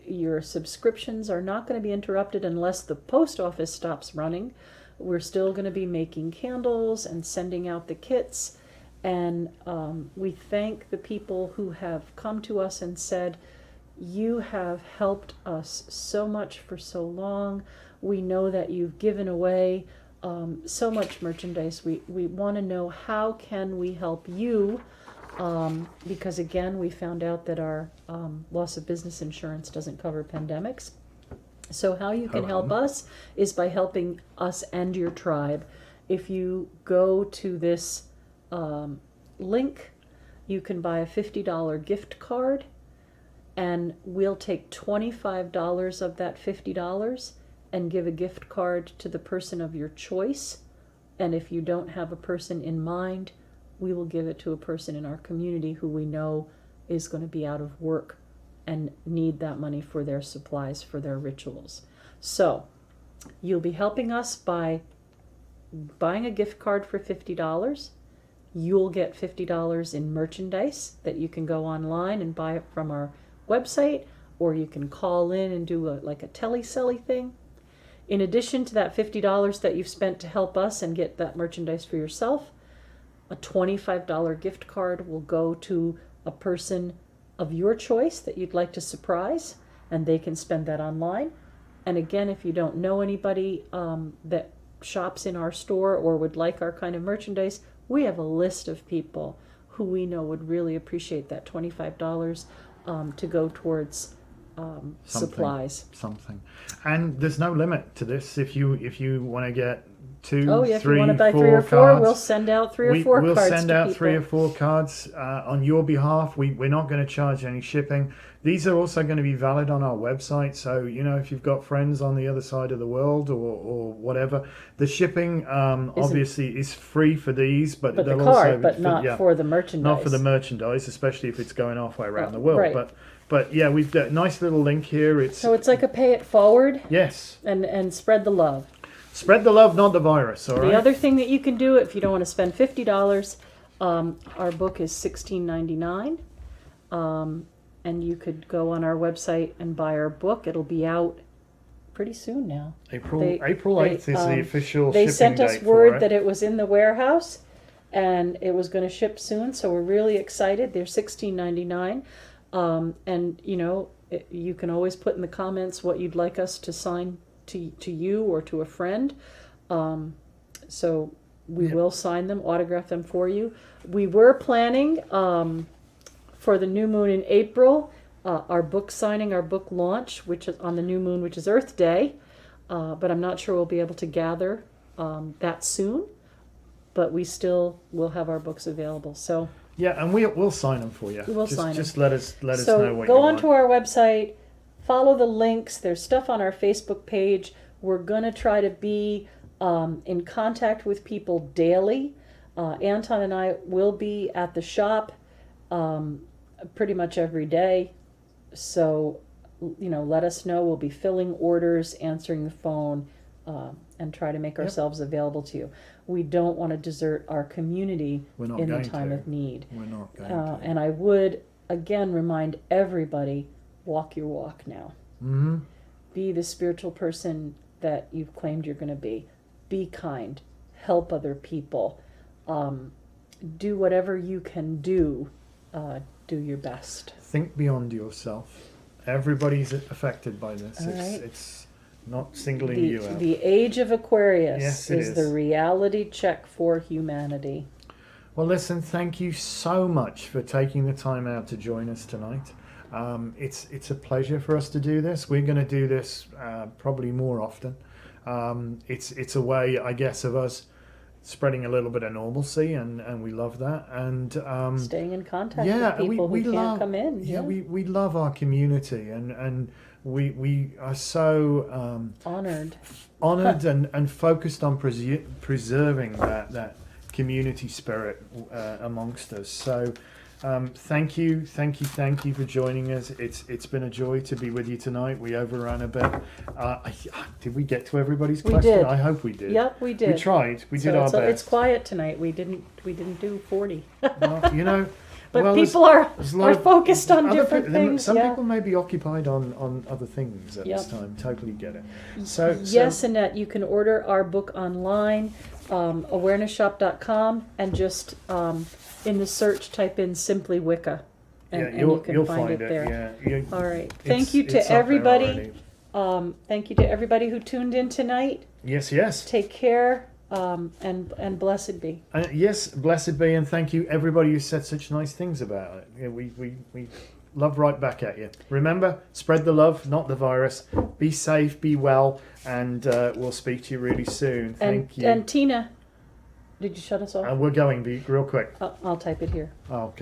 your subscriptions are not going to be interrupted unless the post office stops running. We're still going to be making candles and sending out the kits. And we thank the people who have come to us and said, you have helped us so much for so long. We know that you've given away so much merchandise. We want to know how can we help you, because again, we found out that our loss of business insurance doesn't cover pandemics. So how you can help us is by helping us and your tribe. If you go to this link, you can buy a $50 gift card, and we'll take $25 of that $50 and give a gift card to the person of your choice. And if you don't have a person in mind, we will give it to a person in our community who we know is going to be out of work and need that money for their supplies, for their rituals. So you'll be helping us by buying a gift card for $50. You'll get $50 in merchandise that you can go online and buy it from our website, or you can call in and do like a teleselly thing. In addition to that $50 that you've spent to help us and get that merchandise for yourself, a $25 gift card will go to a person of your choice that you'd like to surprise, and they can spend that online. And again, if you don't know anybody that shops in our store or would like our kind of merchandise, we have a list of people who we know would really appreciate that $25 to go towards supplies. And there's no limit to this. If you want to get 2, 3, if you want to buy 3 or 4 cards, we'll send out 3 or 4 cards. We'll send out people. 3 or 4 cards on your behalf. We're not going to charge any shipping. These are also going to be valid on our website. So, if you've got friends on the other side of the world or whatever, the shipping obviously is free for these, but the they'll card, also but not for the merchandise. Not for the merchandise, especially if it's going halfway around the world. Right. But yeah, we've got a nice little link here. So it's like a pay it forward. Yes. And spread the love. Spread the love, not the virus, all right? The other thing that you can do if you don't want to spend $50, our book is $16.99. And you could go on our website and buy our book. It'll be out pretty soon now. April 8th is the official they shipping sent us date word for it. that it was in the warehouse and it was going to ship soon, so we're really excited. They're $16.99. And you can always put in the comments what you'd like us to sign to you or to a friend. So we will sign them, autograph them for you. We were planning for the new moon in April, our book signing, our book launch, which is on the new moon, which is Earth Day. But I'm not sure we'll be able to gather that soon. But we still will have our books available. So yeah, and we'll sign them for you. We'll sign them. Just let us know what you So want. go onto our website, follow the links. There's stuff on our Facebook page. We're going to try to be in contact with people daily. Anton and I will be at the shop pretty much every day. So, let us know. We'll be filling orders, answering the phone, and try to make ourselves available to you. We don't want to desert our community in the time of need. We're not going to. And I would, again, remind everybody, walk your walk now. Mm-hmm. Be the spiritual person that you've claimed you're going to be. Be kind. Help other people. Do whatever you can do. Do your best. Think beyond yourself. Everybody's affected by this. It's not singling you out. The age of Aquarius is the reality check for humanity. Well, listen, thank you so much for taking the time out to join us tonight. It's a pleasure for us to do this. We're going to do this probably more often. It's a way, I guess, of us spreading a little bit of normalcy, and we love that. And staying in contact with people who can't come in. Yeah, we love our community, and we are so honored and focused on preserving that community spirit amongst us. So thank you for joining us. It's been a joy to be with you tonight. We overran a bit. Did we get to everybody's question? We did. I hope we did. Yep, we did. We tried. We did our best. It's quiet tonight. We didn't do 40. Well, but people are focused on different things. Some people may be occupied on other things at this time. Totally get it. So yes, Annette, you can order our book online, awarenessshop.com, and just in the search type in Simply Wicca, and you can find it there. Yeah. All right. Thank you to everybody. Thank you to everybody who tuned in tonight. Yes. Take care. and blessed be. Yes, blessed be, and thank you everybody who said such nice things about it. Yeah, we love right back at you. Remember, spread the love, not the virus. Be safe, be well, and we'll speak to you really soon. Thank you. And Tina, did you shut us off? We're going, be real quick. I'll type it here. Okay.